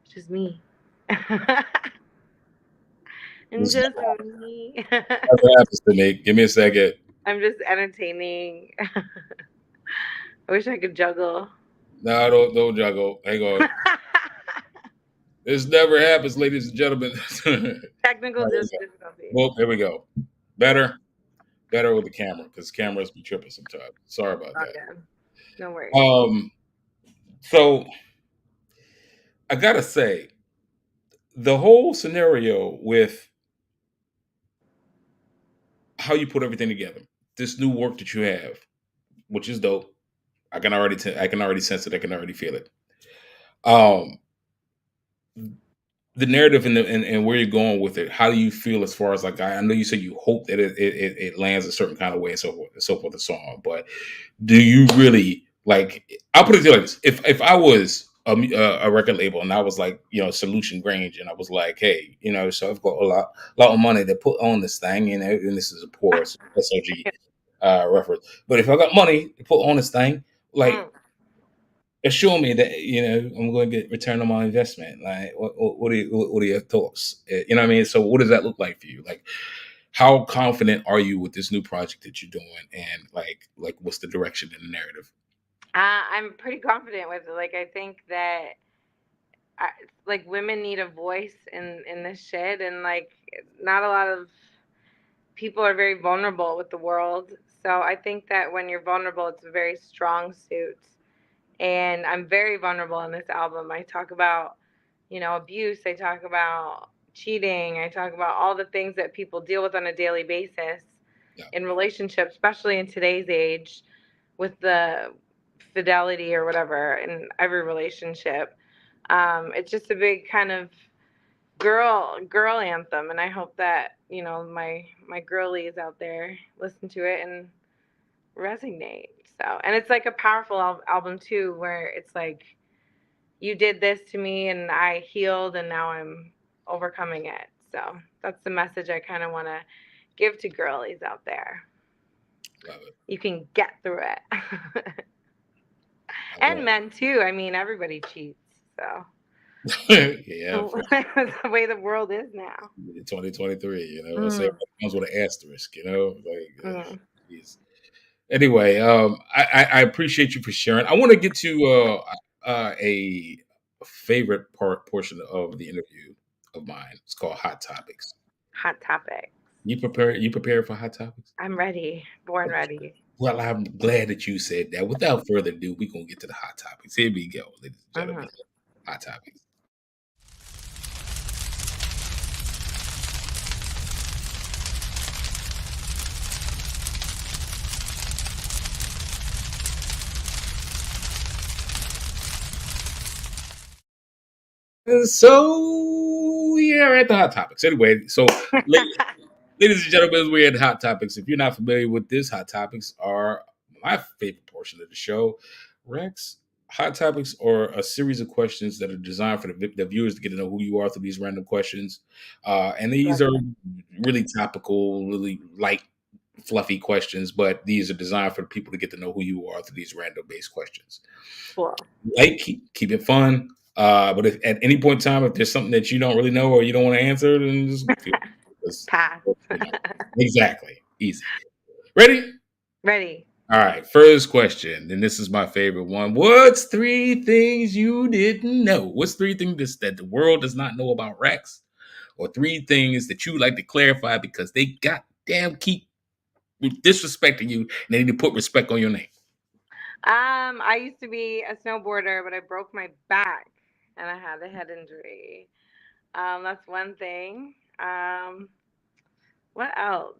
It's just me. And just me.
What happens to me? Give me a second.
I'm just entertaining. I wish I could juggle.
No, don't juggle. Hang on. This never happens, ladies and gentlemen.
Technical
There we go.
difficulty.
Well, here we go. Better with the camera, because cameras be tripping sometimes. Sorry about that.
Okay. No worries.
So I gotta say, the whole scenario with how you put everything together, this new work that you have, which is dope. I can already sense it. I can already feel it. The narrative and where you're going with it. How do you feel as far as, like, I know you said you hope that it lands a certain kind of way and so forth and so on, but do you really, like, I'll put it to you like this: if I was a record label and I was like, Solution Grange, and I was like, hey, so I've got a lot of money to put on this thing, and this is a poor SOG reference, but if I got money to put on this thing, like, assure me that I'm going to get return on my investment. Like, what are your thoughts? You know what I mean? So, what does that look like for you? Like, how confident are you with this new project that you're doing, and like what's the direction and the narrative?
I'm pretty confident with it. Like, I think that like, women need a voice in this shit, and like, not a lot of people are very vulnerable with the world. So I think that when you're vulnerable, it's a very strong suit. And I'm very vulnerable in this album. I talk about, abuse. I talk about cheating. I talk about all the things that people deal with on a daily basis in relationships, especially in today's age, with the fidelity or whatever in every relationship. It's just a big kind of girl anthem, and I hope that my girlies out there listen to it and resonate. So, and it's like a powerful album too, where it's like, you did this to me and I healed, and now I'm overcoming it. So that's the message I kind of want to give to girlies out there.
Love it.
You can get through it. And men too. I mean, everybody cheats. So
yeah,
that's the way the world is now.
2023, so it comes with an asterisk, like, anyway, I appreciate you for sharing. I want to get to a favorite portion of the interview of mine. It's called Hot Topics.
Hot Topics.
You prepared for Hot Topics?
I'm ready. Born ready.
Well, I'm glad that you said that. Without further ado, we're going to get to the Hot Topics. Here we go, ladies and gentlemen. Hot Topics. So we are at the Hot Topics. Anyway, so ladies and gentlemen, we're at Hot Topics. If you're not familiar with this, Hot Topics are my favorite portion of the show. RAXX, Hot Topics are a series of questions that are designed for the viewers to get to know who you are through these random questions. And these are really topical, really light, fluffy questions, but these are designed for people to get to know who you are through these random based questions.
Cool.
Like, keep it fun. But if at any point in time, if there's something that you don't really know or you don't want to answer, then just
pass.
Exactly. Easy. Ready?
Ready.
All right. First question, and this is my favorite one. What's 3 things you didn't know? What's 3 things that the world does not know about RAXX? Or 3 things that you like to clarify because they goddamn keep disrespecting you and they need to put respect on your name?
I used to be a snowboarder, but I broke my back and I had a head injury. That's one thing. What else?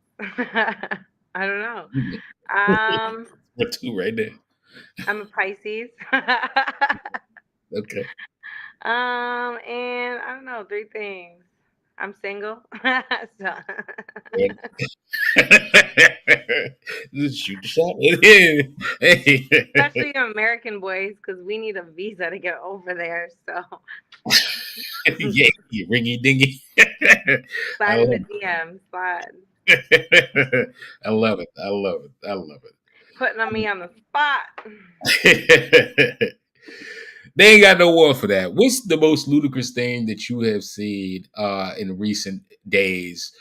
I don't know.
We're 2 right there.
I'm a Pisces.
Okay.
And I don't know, 3 things. I'm single. So.
Shoot the shot. Hey.
Especially American boys, because we need a visa to get over there. So.
Yeah, ringy dingy.
Slide in the DM. Slide.
I love it.
Putting me on the spot.
They ain't got no war for that. What's the most ludicrous thing that you have seen in recent days?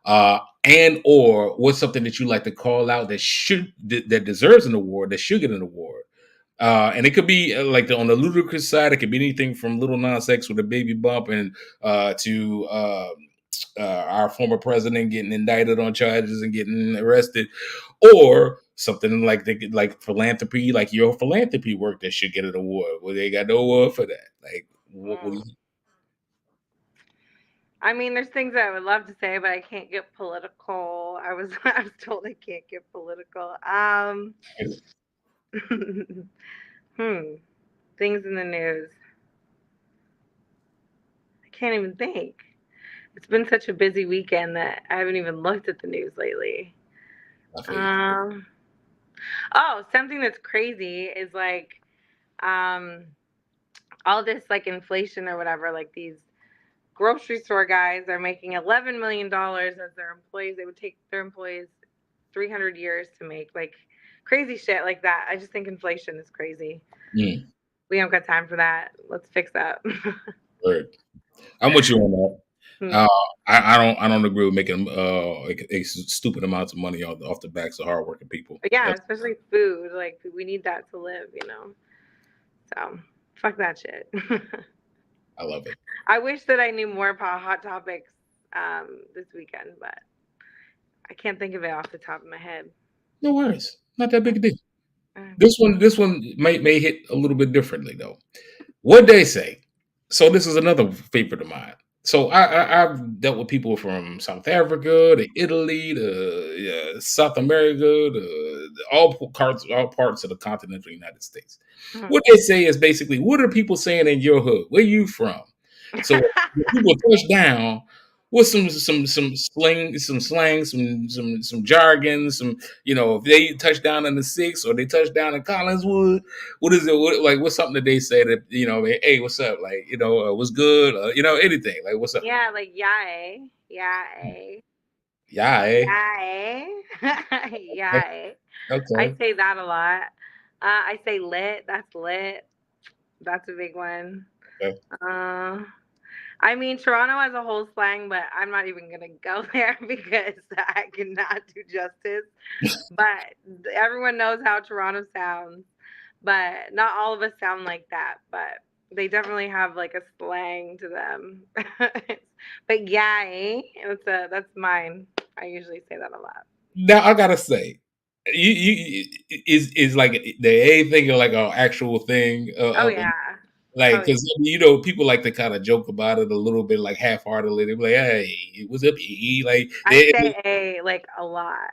And or what's something that you like to call out that deserves an award, that should get an award? And it could be on the ludicrous side, it could be anything from Little Nas X with a baby bump and to our former president getting indicted on charges and getting arrested, or something like philanthropy, like your philanthropy work that should get an award. Well, they got no award for that. Like, what do you?
I mean, there's things that I would love to say, but I can't get political. I was told I can't get political. Things in the news. I can't even think. It's been such a busy weekend that I haven't even looked at the news lately. Oh, something that's crazy is like all this like inflation or whatever. Like these grocery store guys are making $11 million as their employees. They would take their employees 300 years to make, like crazy shit like that. I just think inflation is crazy.
Mm.
We don't got time for that. Let's fix that.
Right. I'm with you on that. I don't agree with making a stupid amounts of money off the backs of hardworking people.
Yeah, especially food. Like we need that to live, So fuck that shit.
I love it.
I wish that I knew more about hot topics this weekend, but I can't think of it off the top of my head.
No worries. Not that big a deal. This one may hit a little bit differently though. What they say. So this is another favorite of mine. So I've dealt with people from South Africa to Italy to South America to all parts of the continental United States. Mm-hmm. What they say is basically, what are people saying in your hood? Where you from? So when people touch down with some slang, some jargon, if they touch down in the 6 or they touch down in Collinswood, what is it? What's something that they say that, hey, what's up? Like, what's good? Anything. Like, what's up?
Yeah, like, yae. Okay. I say that a lot. I say lit. That's lit. That's a big one. Okay. I mean, Toronto has a whole slang, but I'm not even going to go there because I cannot do justice. But everyone knows how Toronto sounds, but not all of us sound like that. But they definitely have like a slang to them. But yay, that's mine. I usually say that a lot.
Now I gotta say, you is like the A thing or like an actual thing.
Oh yeah.
Like, because people like to kind of joke about it a little bit, like half-heartedly. They're like, "Hey, what's up, E?" Like,
I say "a" like a lot.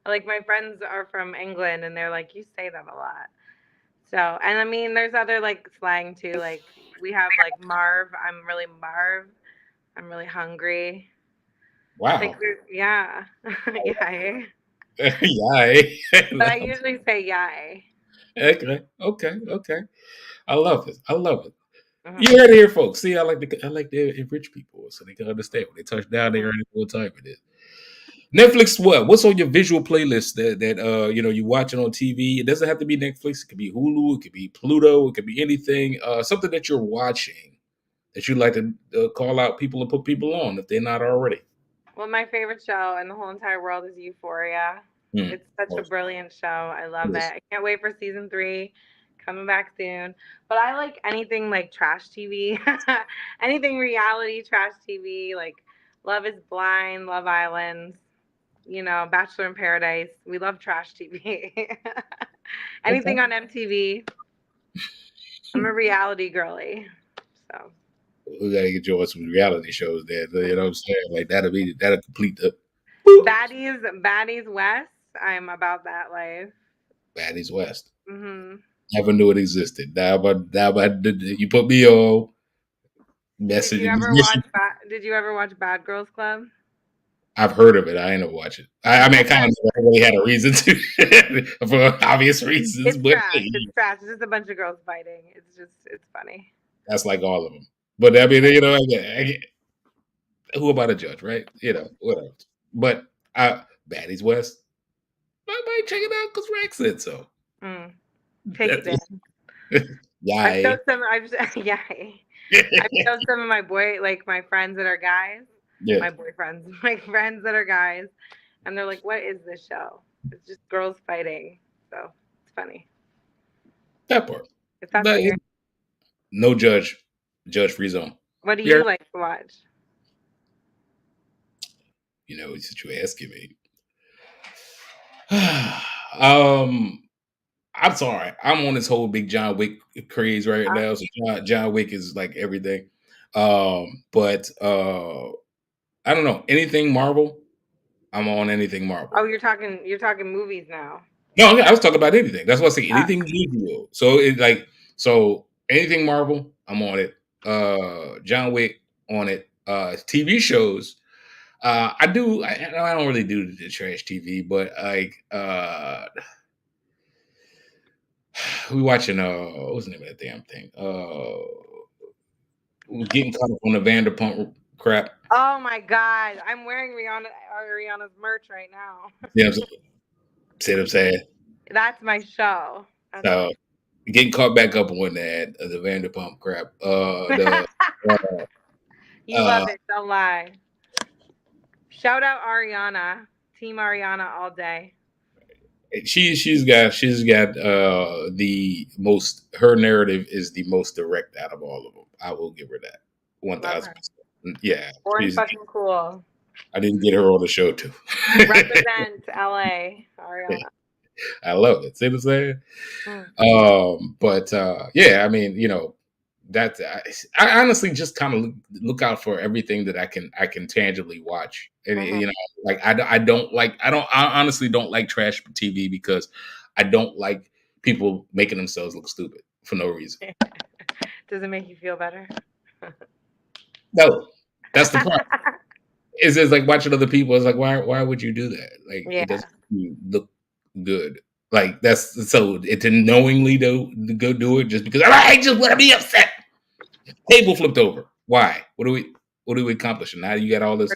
Like my friends are from England, and they're like, "You say that a lot." So, and I mean, there's other like slang too. Like we have like Marv. I'm really Marv. I'm really hungry.
Wow.
Like, yeah, yay.
Yay.
But I usually say yay.
Okay. I love it. Mm-hmm. You heard it here, folks. See, I like to enrich people so they can understand when they touch down there and what time it is. Netflix, what's on your visual playlist that you're watching on TV? It doesn't have to be Netflix. It could be Hulu. It could be Pluto. It could be anything. Something that you're watching that you'd like to call out people and put people on if they're not already.
Well, my favorite show in the whole entire world is Euphoria. It's such a brilliant show. I love it. I can't wait for season 3. Coming back soon. But I like anything like trash TV. Anything reality trash TV, like Love is Blind, Love Island, Bachelor in Paradise. We love trash TV. Anything on MTV. I'm a reality girly. So
we gotta get you on some reality shows there. You know what I'm saying? Like that'll complete the
Baddies West. I'm about that life.
Baddies West.
Mm-hmm.
Never knew it existed. Now, but you put me on. Message.
Did you ever watch Bad Girls Club?
I've heard of it. I ain't never watch it. I mean, I kind of really had a reason to, for obvious reasons.
It's trash. It's trash. It's just a bunch of girls fighting. It's funny.
That's like all of them. But I mean, who am I to judge, right? Whatever. But Baddies West, I might check it out because RAXX said so.
Take it in.
Yeah.
I've showed some. Yeah. I've showed some of my friends that are guys,
Yeah.
my boyfriends, my friends that are guys, and they're like, "What is this show? It's just girls fighting." So it's funny.
That part.
If that's
But
what you're,
no judge free zone.
what do
Yeah.
you like to watch?
It's what you asking me. I'm sorry. I'm on this whole big John Wick craze right now. So John Wick is like everything. But I don't know. Anything Marvel, I'm on anything Marvel.
Oh, you're talking movies now.
No, I was talking about anything. That's what I say. Anything visual. So anything Marvel, I'm on it. John Wick on it. TV shows. I don't really do the trash TV, but we watching what's the name of that damn thing? Getting caught up on the Vanderpump crap.
Oh my God, I'm wearing Rihanna's merch right now.
Yeah, see what I'm saying?
That's my show.
So getting caught back up on that the Vanderpump crap.
You love it, don't lie. Shout out Ariana, Team Ariana all day.
She's got the most. Her narrative is the most direct out of all of them. I will give her that 1,000%. Yeah,
Born fucking cool.
I didn't get her on the show too.
Represent LA, Ariana.
I love it. See what I'm saying? But yeah, I mean, that I honestly just kind of look out for everything that I can tangibly watch, and like I honestly don't like trash TV because I don't like people making themselves look stupid for no reason.
Does it make you feel better?
No, that's the part. It's just like watching other people. It's like why would you do that? Like it doesn't look good. Like that's so it to knowingly to go do it just because I just want to be upset. Table flipped over. Why? What are we accomplishing? Now you got all this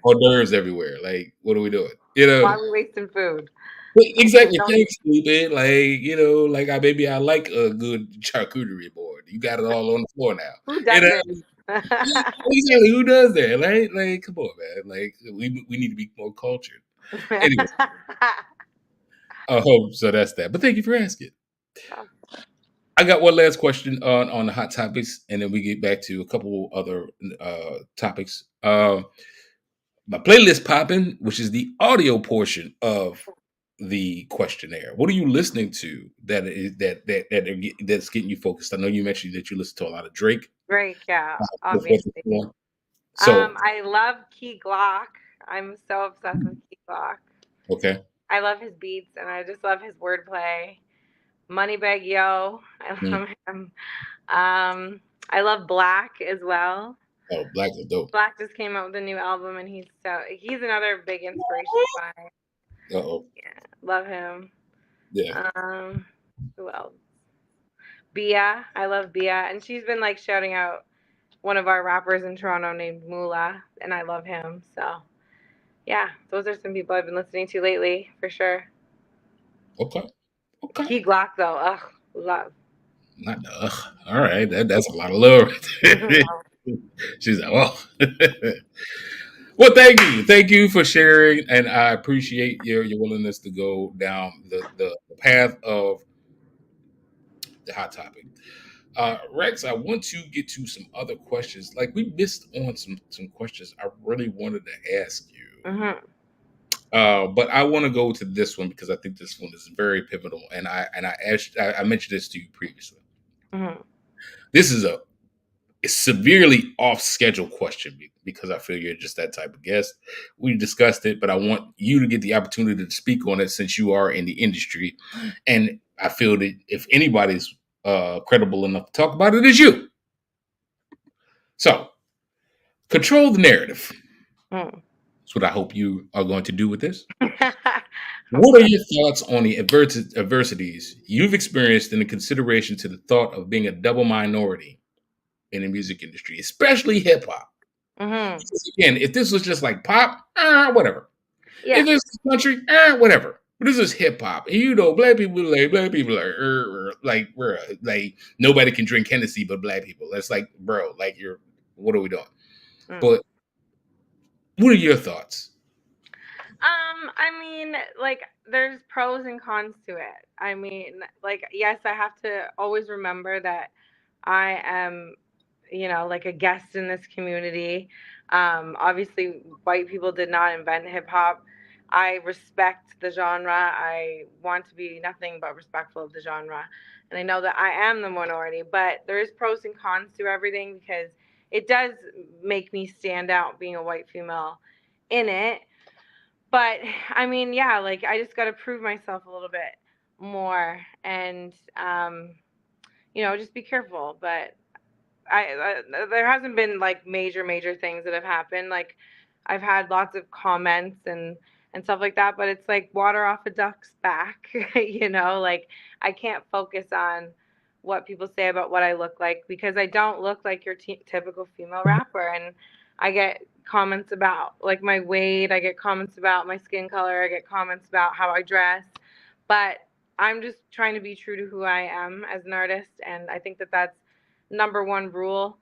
hors d'oeuvres everywhere. Like, what are we doing?
Why are we wasting food?
Exactly. Thanks, stupid. Like, I like a good charcuterie board. You got it all on the floor now.
Who does it?
Exactly. Who does that? Like, come on, man. Like, we need to be more cultured. Anyway. So that's that. But thank you for asking. I got one last question on the hot topics, and then we get back to a couple other topics. My playlist popping, which is the audio portion of the questionnaire. What are you listening to that's getting you focused? I know you mentioned that you listen to a lot of Drake.
Drake, yeah, obviously. So I love Key Glock. I'm so obsessed with Key Glock.
Okay.
I love his beats, and I just love his wordplay. Moneybag Yo, I love him. I love Black as well.
Oh, Black is dope.
Black just came out with a new album, and he's another big inspiration of mine. Yeah, love him.
Yeah.
Who else? Bia, I love Bia, and she's been like shouting out one of our rappers in Toronto named Mula, and I love him. So, yeah, those are some people I've been listening to lately for sure.
Okay.
Key Glock though, love.
Not all right. That's a lot of love. She's like, oh. Well, thank you for sharing, and I appreciate your willingness to go down the path of the hot topic. Rex, I want to get to some other questions. Like we missed on some questions I really wanted to ask you. But I want to go to this one because I think this one is very pivotal, and I mentioned this to you previously. This is a severely off schedule question because I feel you're just that type of guest. We discussed it, but I want you to get the opportunity to speak on it since you are in the industry, and I feel that if anybody's credible enough to talk about it, is you. So, control the narrative. That's what I hope you are going to do with this. What are your thoughts on the adversities you've experienced in the consideration to the thought of being a double minority in the music industry, especially hip hop? Again, if this was just like pop, whatever. Yeah. If this was country, whatever. this is hip hop. And you know, black people like we're like nobody can drink Hennessy but black people. That's like, bro, like what are we doing? But what are your thoughts?
I mean, like, there's pros and cons to it. I mean, like, yes, I have to always remember that I am, like a guest in this community. Obviously, white people did not invent hip hop. I respect the genre. I want to be nothing but respectful of the genre. And I know that I am the minority, but there is pros and cons to everything because it does make me stand out being a white female in it. But I mean, yeah, like I just got to prove myself a little bit more and just be careful. But there hasn't been like major things that have happened. Like I've had lots of comments and stuff like that, but it's like water off a duck's back. Like I can't focus on what people say about what I look like because I don't look like your typical female rapper. And I get comments about like my weight, I get comments about my skin color, I get comments about how I dress, but I'm just trying to be true to who I am as an artist, and I think that that's number one rule.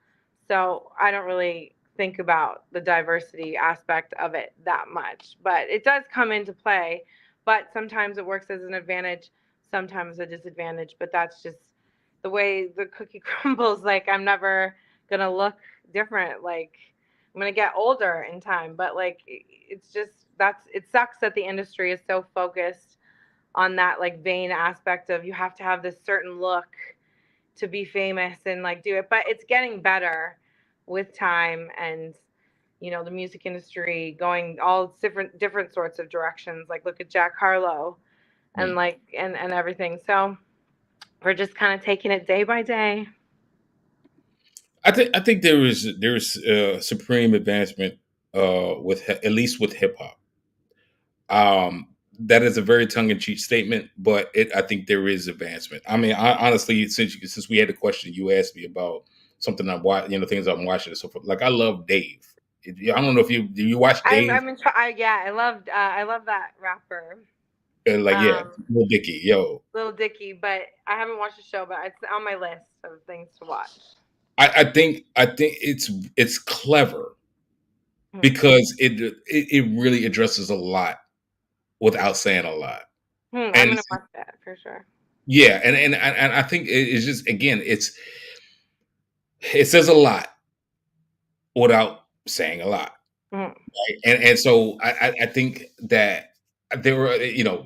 So I don't really think about the diversity aspect of it that much, but it does come into play. But sometimes it works as an advantage, sometimes a disadvantage. But that's just the way the cookie crumbles. Like I'm never gonna look different. Like I'm gonna get older in time, but like it's just it sucks that the industry is so focused on that like vain aspect of you have to have this certain look to be famous and like do it, but it's getting better with time and the music industry going all different sorts of directions. Like look at Jack Harlow and like and everything. So we're just kind of taking it day by day.
I think there's supreme advancement with at least with hip hop. That is a very tongue in cheek statement, but I think there is advancement. I mean, honestly, since we had a question you asked me about something I'm watching, things I'm watching and so forth. Like I love Dave. I don't know if do you watch Dave?
I love that rapper.
Like Lil Dicky,
Little Dicky, but I haven't watched the show, but it's on my list of things to watch.
I think it's clever because it really addresses a lot without saying a lot.
I'm gonna watch that for sure.
Yeah, and I think it's just again it says a lot without saying a lot, right? And so I think that there were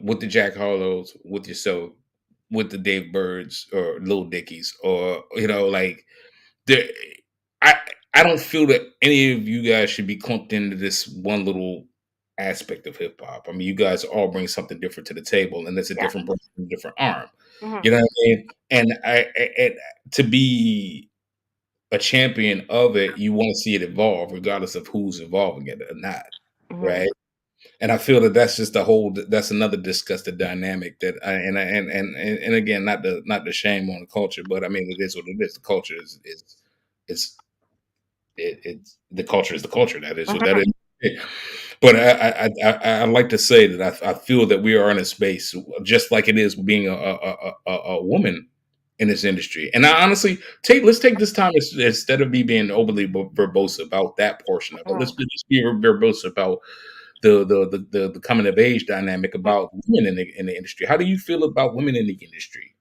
with the Jack Harlows, with yourself, with the Dave Birds or Lil Dickies, or like there, I I don't feel that any of you guys should be clumped into this one little aspect of hip hop. I mean, you guys all bring something different to the table, and it's a different person, different arm. You know what I mean? And and to be a champion of it, you want to see it evolve, regardless of who's involving it or not, right? And I feel that that's just that's another disgusted dynamic that, and again, not the shame on the culture, but I mean, it is what it is. The culture is it's the culture is the culture. That is what that is. But I like to say that I feel that we are in a space just like it is being a woman in this industry. And I honestly let's take this time instead of me being overly verbose about that portion of it. Let's just be verbose about the coming of age dynamic about women in the industry. How do you feel about women in the industry?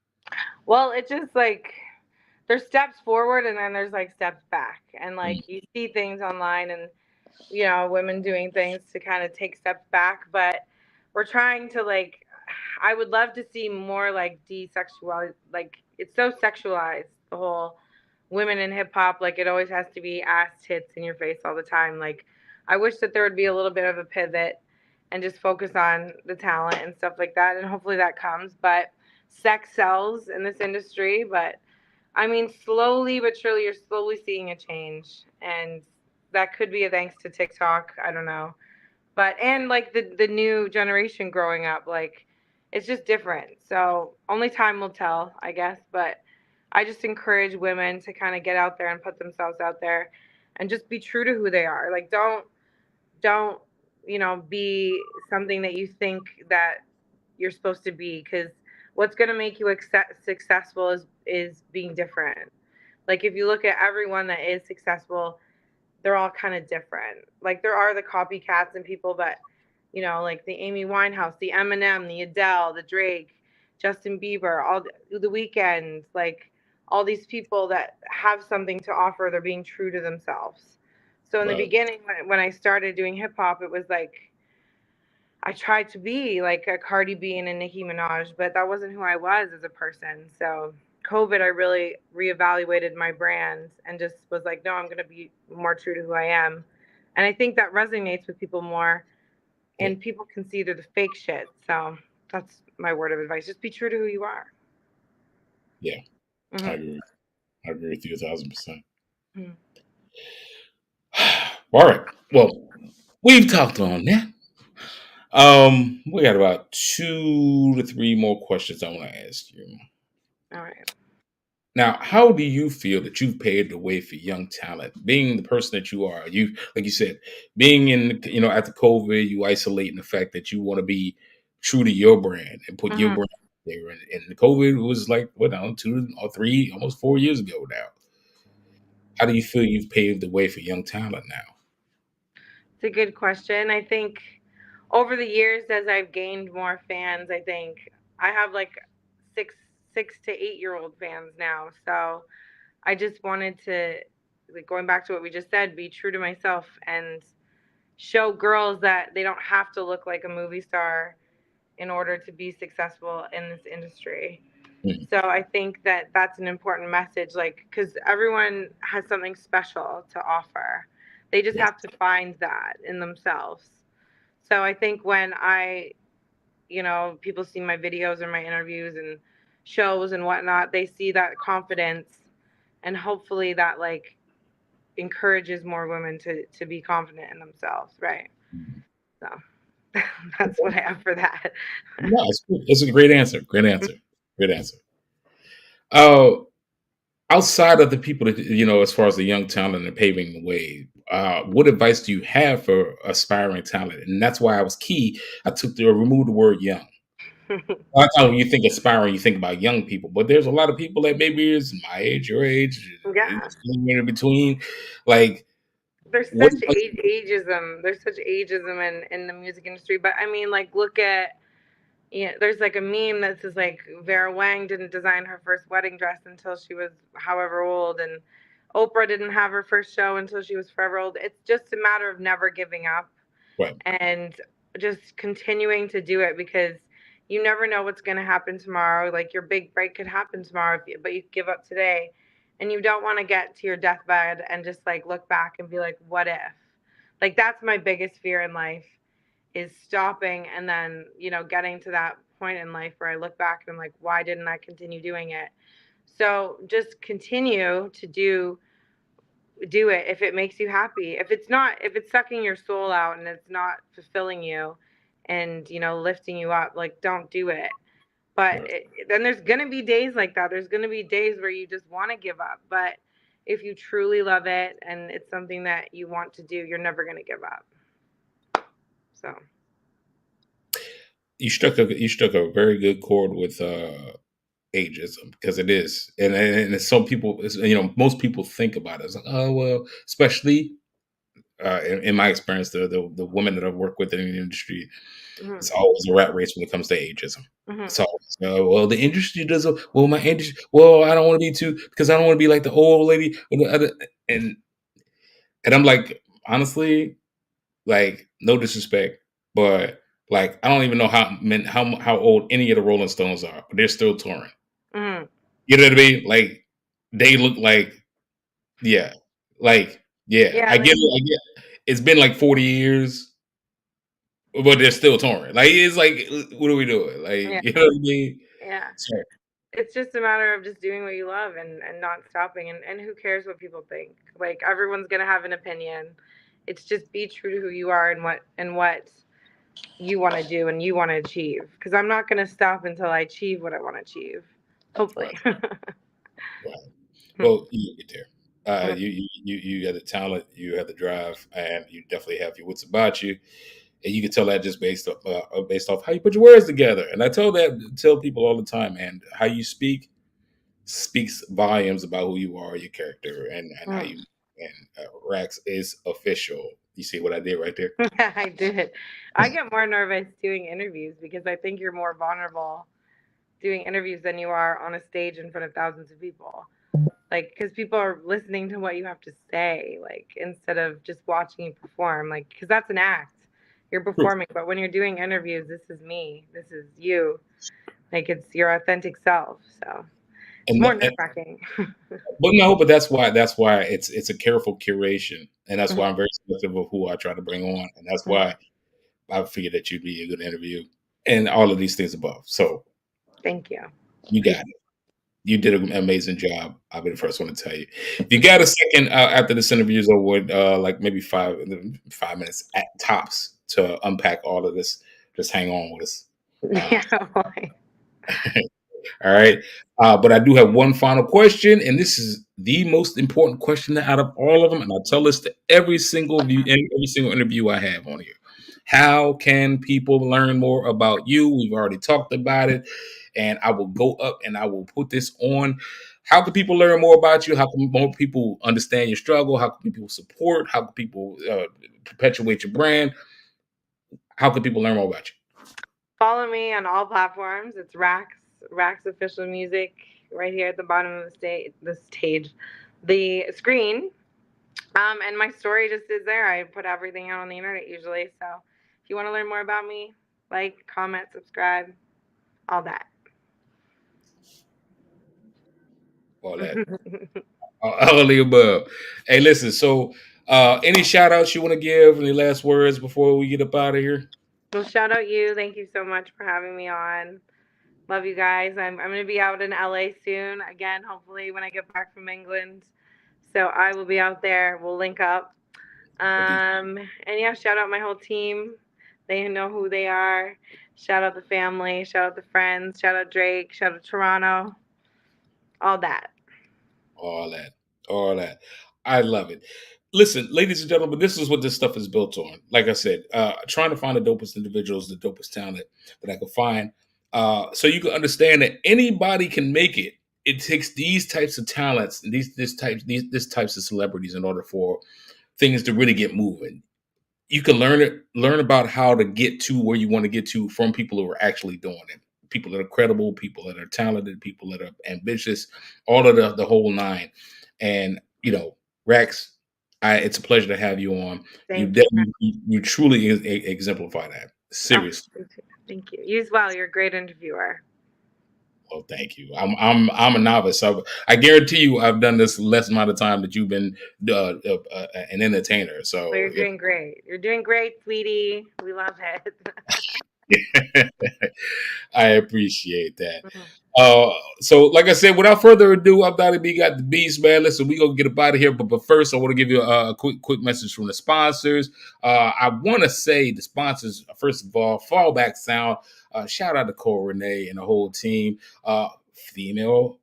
Well, it's just like there's steps forward and then there's like steps back, and like you see things online and women doing things to kind of take steps back, but we're trying to like I would love to see more like desexualized, like it's so sexualized, the whole women in hip hop, like it always has to be ass tits in your face all the time. Like I wish that there would be a little bit of a pivot and just focus on the talent and stuff like that, and hopefully that comes. But sex sells in this industry, but I mean slowly but surely you're slowly seeing a change, and that could be a thanks to TikTok. I don't know. But and like the new generation growing up, like it's just different. So only time will tell, I guess. But I just encourage women to kind of get out there and put themselves out there and just be true to who they are. Like don't be something that you think that you're supposed to be, because what's going to make you successful is being different. Like if you look at everyone that is successful, they're all kind of different. Like there are the copycats and people that, like the Amy Winehouse, the Eminem, the Adele, the Drake, Justin Bieber, all the Weeknd, like all these people that have something to offer. They're being true to themselves. So in the
Right.
beginning, when I started doing hip hop, it was like I tried to be like a Cardi B and a Nicki Minaj, but that wasn't who I was as a person. So COVID, I really reevaluated my brand and just was like, no, I'm going to be more true to who I am. And I think that resonates with people more,
Yeah.
and people can see through the fake shit. So that's my word of advice. Just be true to who you are.
Yeah.
Mm-hmm.
I agree. I agree with you 1,000%.
Mm-hmm.
All right. Well, we've talked on that. We got about 2 to 3 more questions I want to ask you.
All right.
Now, how do you feel that you've paved the way for young talent? Being the person that you are, you like you said, being in after COVID, you isolating the fact that you want to be true to your brand and put your
Mm-hmm.
brand there. And the COVID was like 2 or 3, almost 4 years ago now. How do you feel you've paved the way for young talent now?
It's a good question. I think over the years, as I've gained more fans, I think I have like six to 8 year old fans now. So I just wanted to, like, going back to what we just said, be true to myself and show girls that they don't have to look like a movie star in order to be successful in this industry.
Mm.
So I think that that's an important message, like, because everyone has something special to offer. They just
Yes.
have to find that in themselves. So I think when people see my videos or my interviews and shows and whatnot, they see that confidence, and hopefully that like encourages more women to be confident in themselves, right?
Mhm.
So that's what I have for that.
No, it's a great answer. Great answer. Great answer. Uh, Outside of the people that as far as the young talent and paving the way, what advice do you have for aspiring talent? And that's why I was key. I removed the word young. A lot of times when you think aspiring, you think about young people, but there's a lot of people that maybe is my age, your age,
Yeah,
in between. Like,
there's
what?
such ageism. There's such ageism in the music industry. But I mean, like, look at, there's like a meme that says like Vera Wang didn't design her first wedding dress until she was however old, and Oprah didn't have her first show until she was forever old. It's just a matter of never giving up
Right.
and just continuing to do it, because you never know what's going to happen tomorrow. Like your big break could happen tomorrow, but you give up today, and you don't want to get to your deathbed and just like look back and be like, what if? Like that's my biggest fear in life, is stopping and then, getting to that point in life where I look back and I'm like, why didn't I continue doing it? So just continue to do it if it makes you happy. If it's sucking your soul out and it's not fulfilling you and, lifting you up, like don't do it. But
Right.
then there's going to be days like that. There's going to be days where you just want to give up. But if you truly love it and it's something that you want to do, you're never going to give up. So
You struck a very good chord with ageism, because it is, and it's some people, most people think about it. It's like, oh well, especially in my experience, the women that I've worked with in the industry,
mhm,
it's always a rat race when it comes to ageism.
mhm.
It's always, well, the industry does, well, my industry, well, I don't want to be too, because I don't want to be like the old lady, or the other, and I'm like, honestly, like, no disrespect, but like, I don't even know how old any of the Rolling Stones are, but they're still touring.
Mhm.
You know what I mean? Like, they look like, yeah, like, yeah.
Yeah,
I get it. I get it's been like 40 years, but they're still touring. Like, it's like, what are we doing? Like,
yeah,
you know what I mean?
yeah.
So,
It's just a matter of just doing what you love and not stopping, and who cares what people think? Like everyone's gonna have an opinion. It's just be true to who you are and what you want to do and you want to achieve. Because I'm not gonna stop until I achieve what I want to achieve. Hopefully.
right, right. Well, you get there. You got the talent, you have the drive, and you definitely have your wits about you. and you can tell that just based off how you put your words together. And I tell people all the time, man, how you speaks volumes about who you are, your character, and how you. And RAXX is official. You see what I did right there?
Yeah, I did. I get more nervous doing interviews because I think you're more vulnerable doing interviews than you are on a stage in front of thousands of people. Like, because people are listening to what you have to say, like, instead of just watching you perform, like, because that's an act. You're performing, but when you're doing interviews, this is me, this is you, like, it's your authentic self. So it's more nerve-wracking.
But no, but that's why it's a careful curation, and that's why I'm very selective of who I try to bring on, and that's why I figured that you'd be a good interview, and all of these things above. So,
thank you.
You got it. You did an amazing job. I'll be the first one to tell you. If you got a second after this interview is over, like maybe 5 minutes at tops to unpack all of this, just hang on with us.
Yeah.
All right. But I do have one final question, and this is the most important question out of all of them. And I tell this to every single interview I have on here. How can people learn more about you? We've already talked about it, and I will go up and I will put this on. How can people learn more about you? How can more people understand your struggle? How can people support? How can people perpetuate your brand? How can people learn more about you?
Follow me on all platforms. It's RAXX official music right here at the bottom of the screen. And my story just is there. I put everything out on the internet usually. So if you want to learn more about me, like, comment, subscribe, all that.
All that. All of the above. Hey, listen, so any shout outs you want to give? Any last words before we get up out of here?
Well, shout out you. Thank you so much for having me on. Love you guys. I'm going to be out in LA soon. Again, hopefully when I get back from England. So I will be out there. We'll link up. And yeah, shout out my whole team. They know who they are. Shout out the family. Shout out the friends. Shout out Drake. Shout out Toronto. All that.
All that. I love it. Listen, ladies and gentlemen, this is what this stuff is built on. Like I said, trying to find the dopest individuals, the dopest talent that I could find. So you can understand that anybody can make it. It takes these types of talents and these types of celebrities in order for things to really get moving. You can learn about how to get to where you want to get to from people who are actually doing it. People that are credible, people that are talented, people that are ambitious, all of the whole nine. And RAXX, it's a pleasure to have you on. You truly exemplify that. Seriously.
Oh, thank you. You as well. You're a great interviewer.
Well, thank you. I'm a novice. So I guarantee you, I've done this less amount of time that you've been an entertainer. So
you're doing great. You're doing great, sweetie. We love
it. I appreciate that. So, like I said, without further ado, I'm Donnie B. Got the Beats, man. Listen, we gonna get up out of here, but first, I want to give you a quick message from the sponsors. I want to say the sponsors, first of all, Fallback Sound. Shout out to Cole Renee and the whole team. Female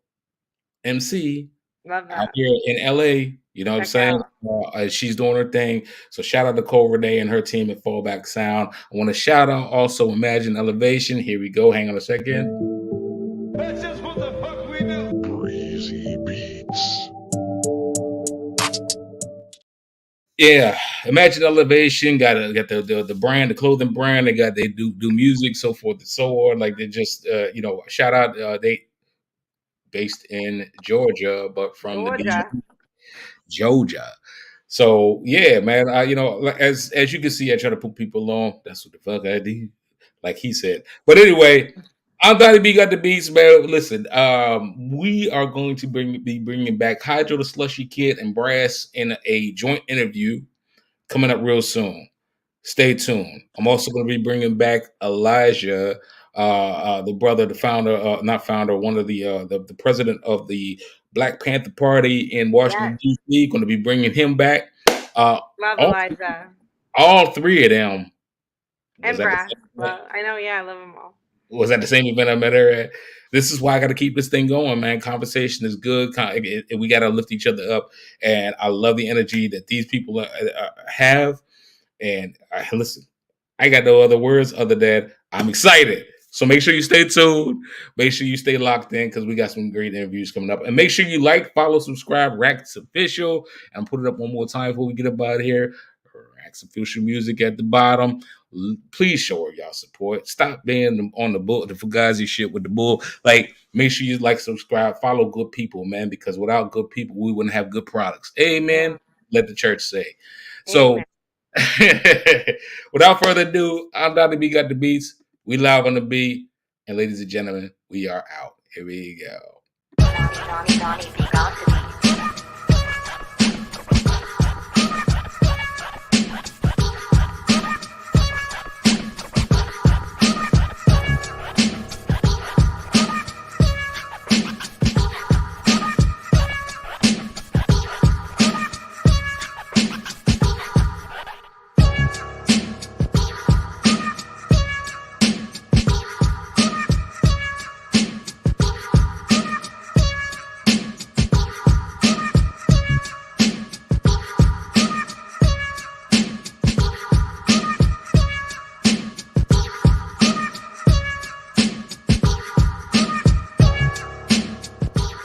MC out here in LA. You know what I'm saying? She's doing her thing. So shout out to Cole Renee and her team at Fallback Sound. I want to shout out also Imagine Elevation. Here we go. Hang on a second.
That's just what the fuck we do.
Breezy Beats.
Yeah, Imagine Elevation got the brand, the clothing brand. They do music, so forth and so on. Like they just shout out. They based in Georgia, but from Georgia. So yeah, man. As you can see, I try to put people on. That's what the fuck I do, like he said. But anyway, I'm Donnie B. Got the Beats, man. Listen, we are going to be bringing back Hydro the Slushy Kid and Brass in a joint interview coming up real soon. Stay tuned. I'm also going to be bringing back Elijah, the brother, the founder, not founder, one of the president of the Black Panther Party in Washington, D.C. Going to be bringing him back.
Love Elijah.
All three of them.
And Brass. Well, I know, I love them all.
Was at the same event I met her at. This is why I got to keep this thing going, man. Conversation is good. We got to lift each other up. And I love the energy that these people have. And listen, I got no other words other than I'm excited. So make sure you stay tuned. Make sure you stay locked in because we got some great interviews coming up. And make sure you like, follow, subscribe, RAXX Official. And put it up one more time before we get up out of here. RAXX Official music at the bottom. Please show her y'all support. Stop being on the bull, the fugazi shit with the bull. Like, make sure you like, subscribe, follow good people, man, because without good people, we wouldn't have good products. Amen. Let the church say. So,
Amen.
without further ado, I'm Donnie Got the Beats. We live on the beat. And ladies and gentlemen, we are out. Here we go.
Donnie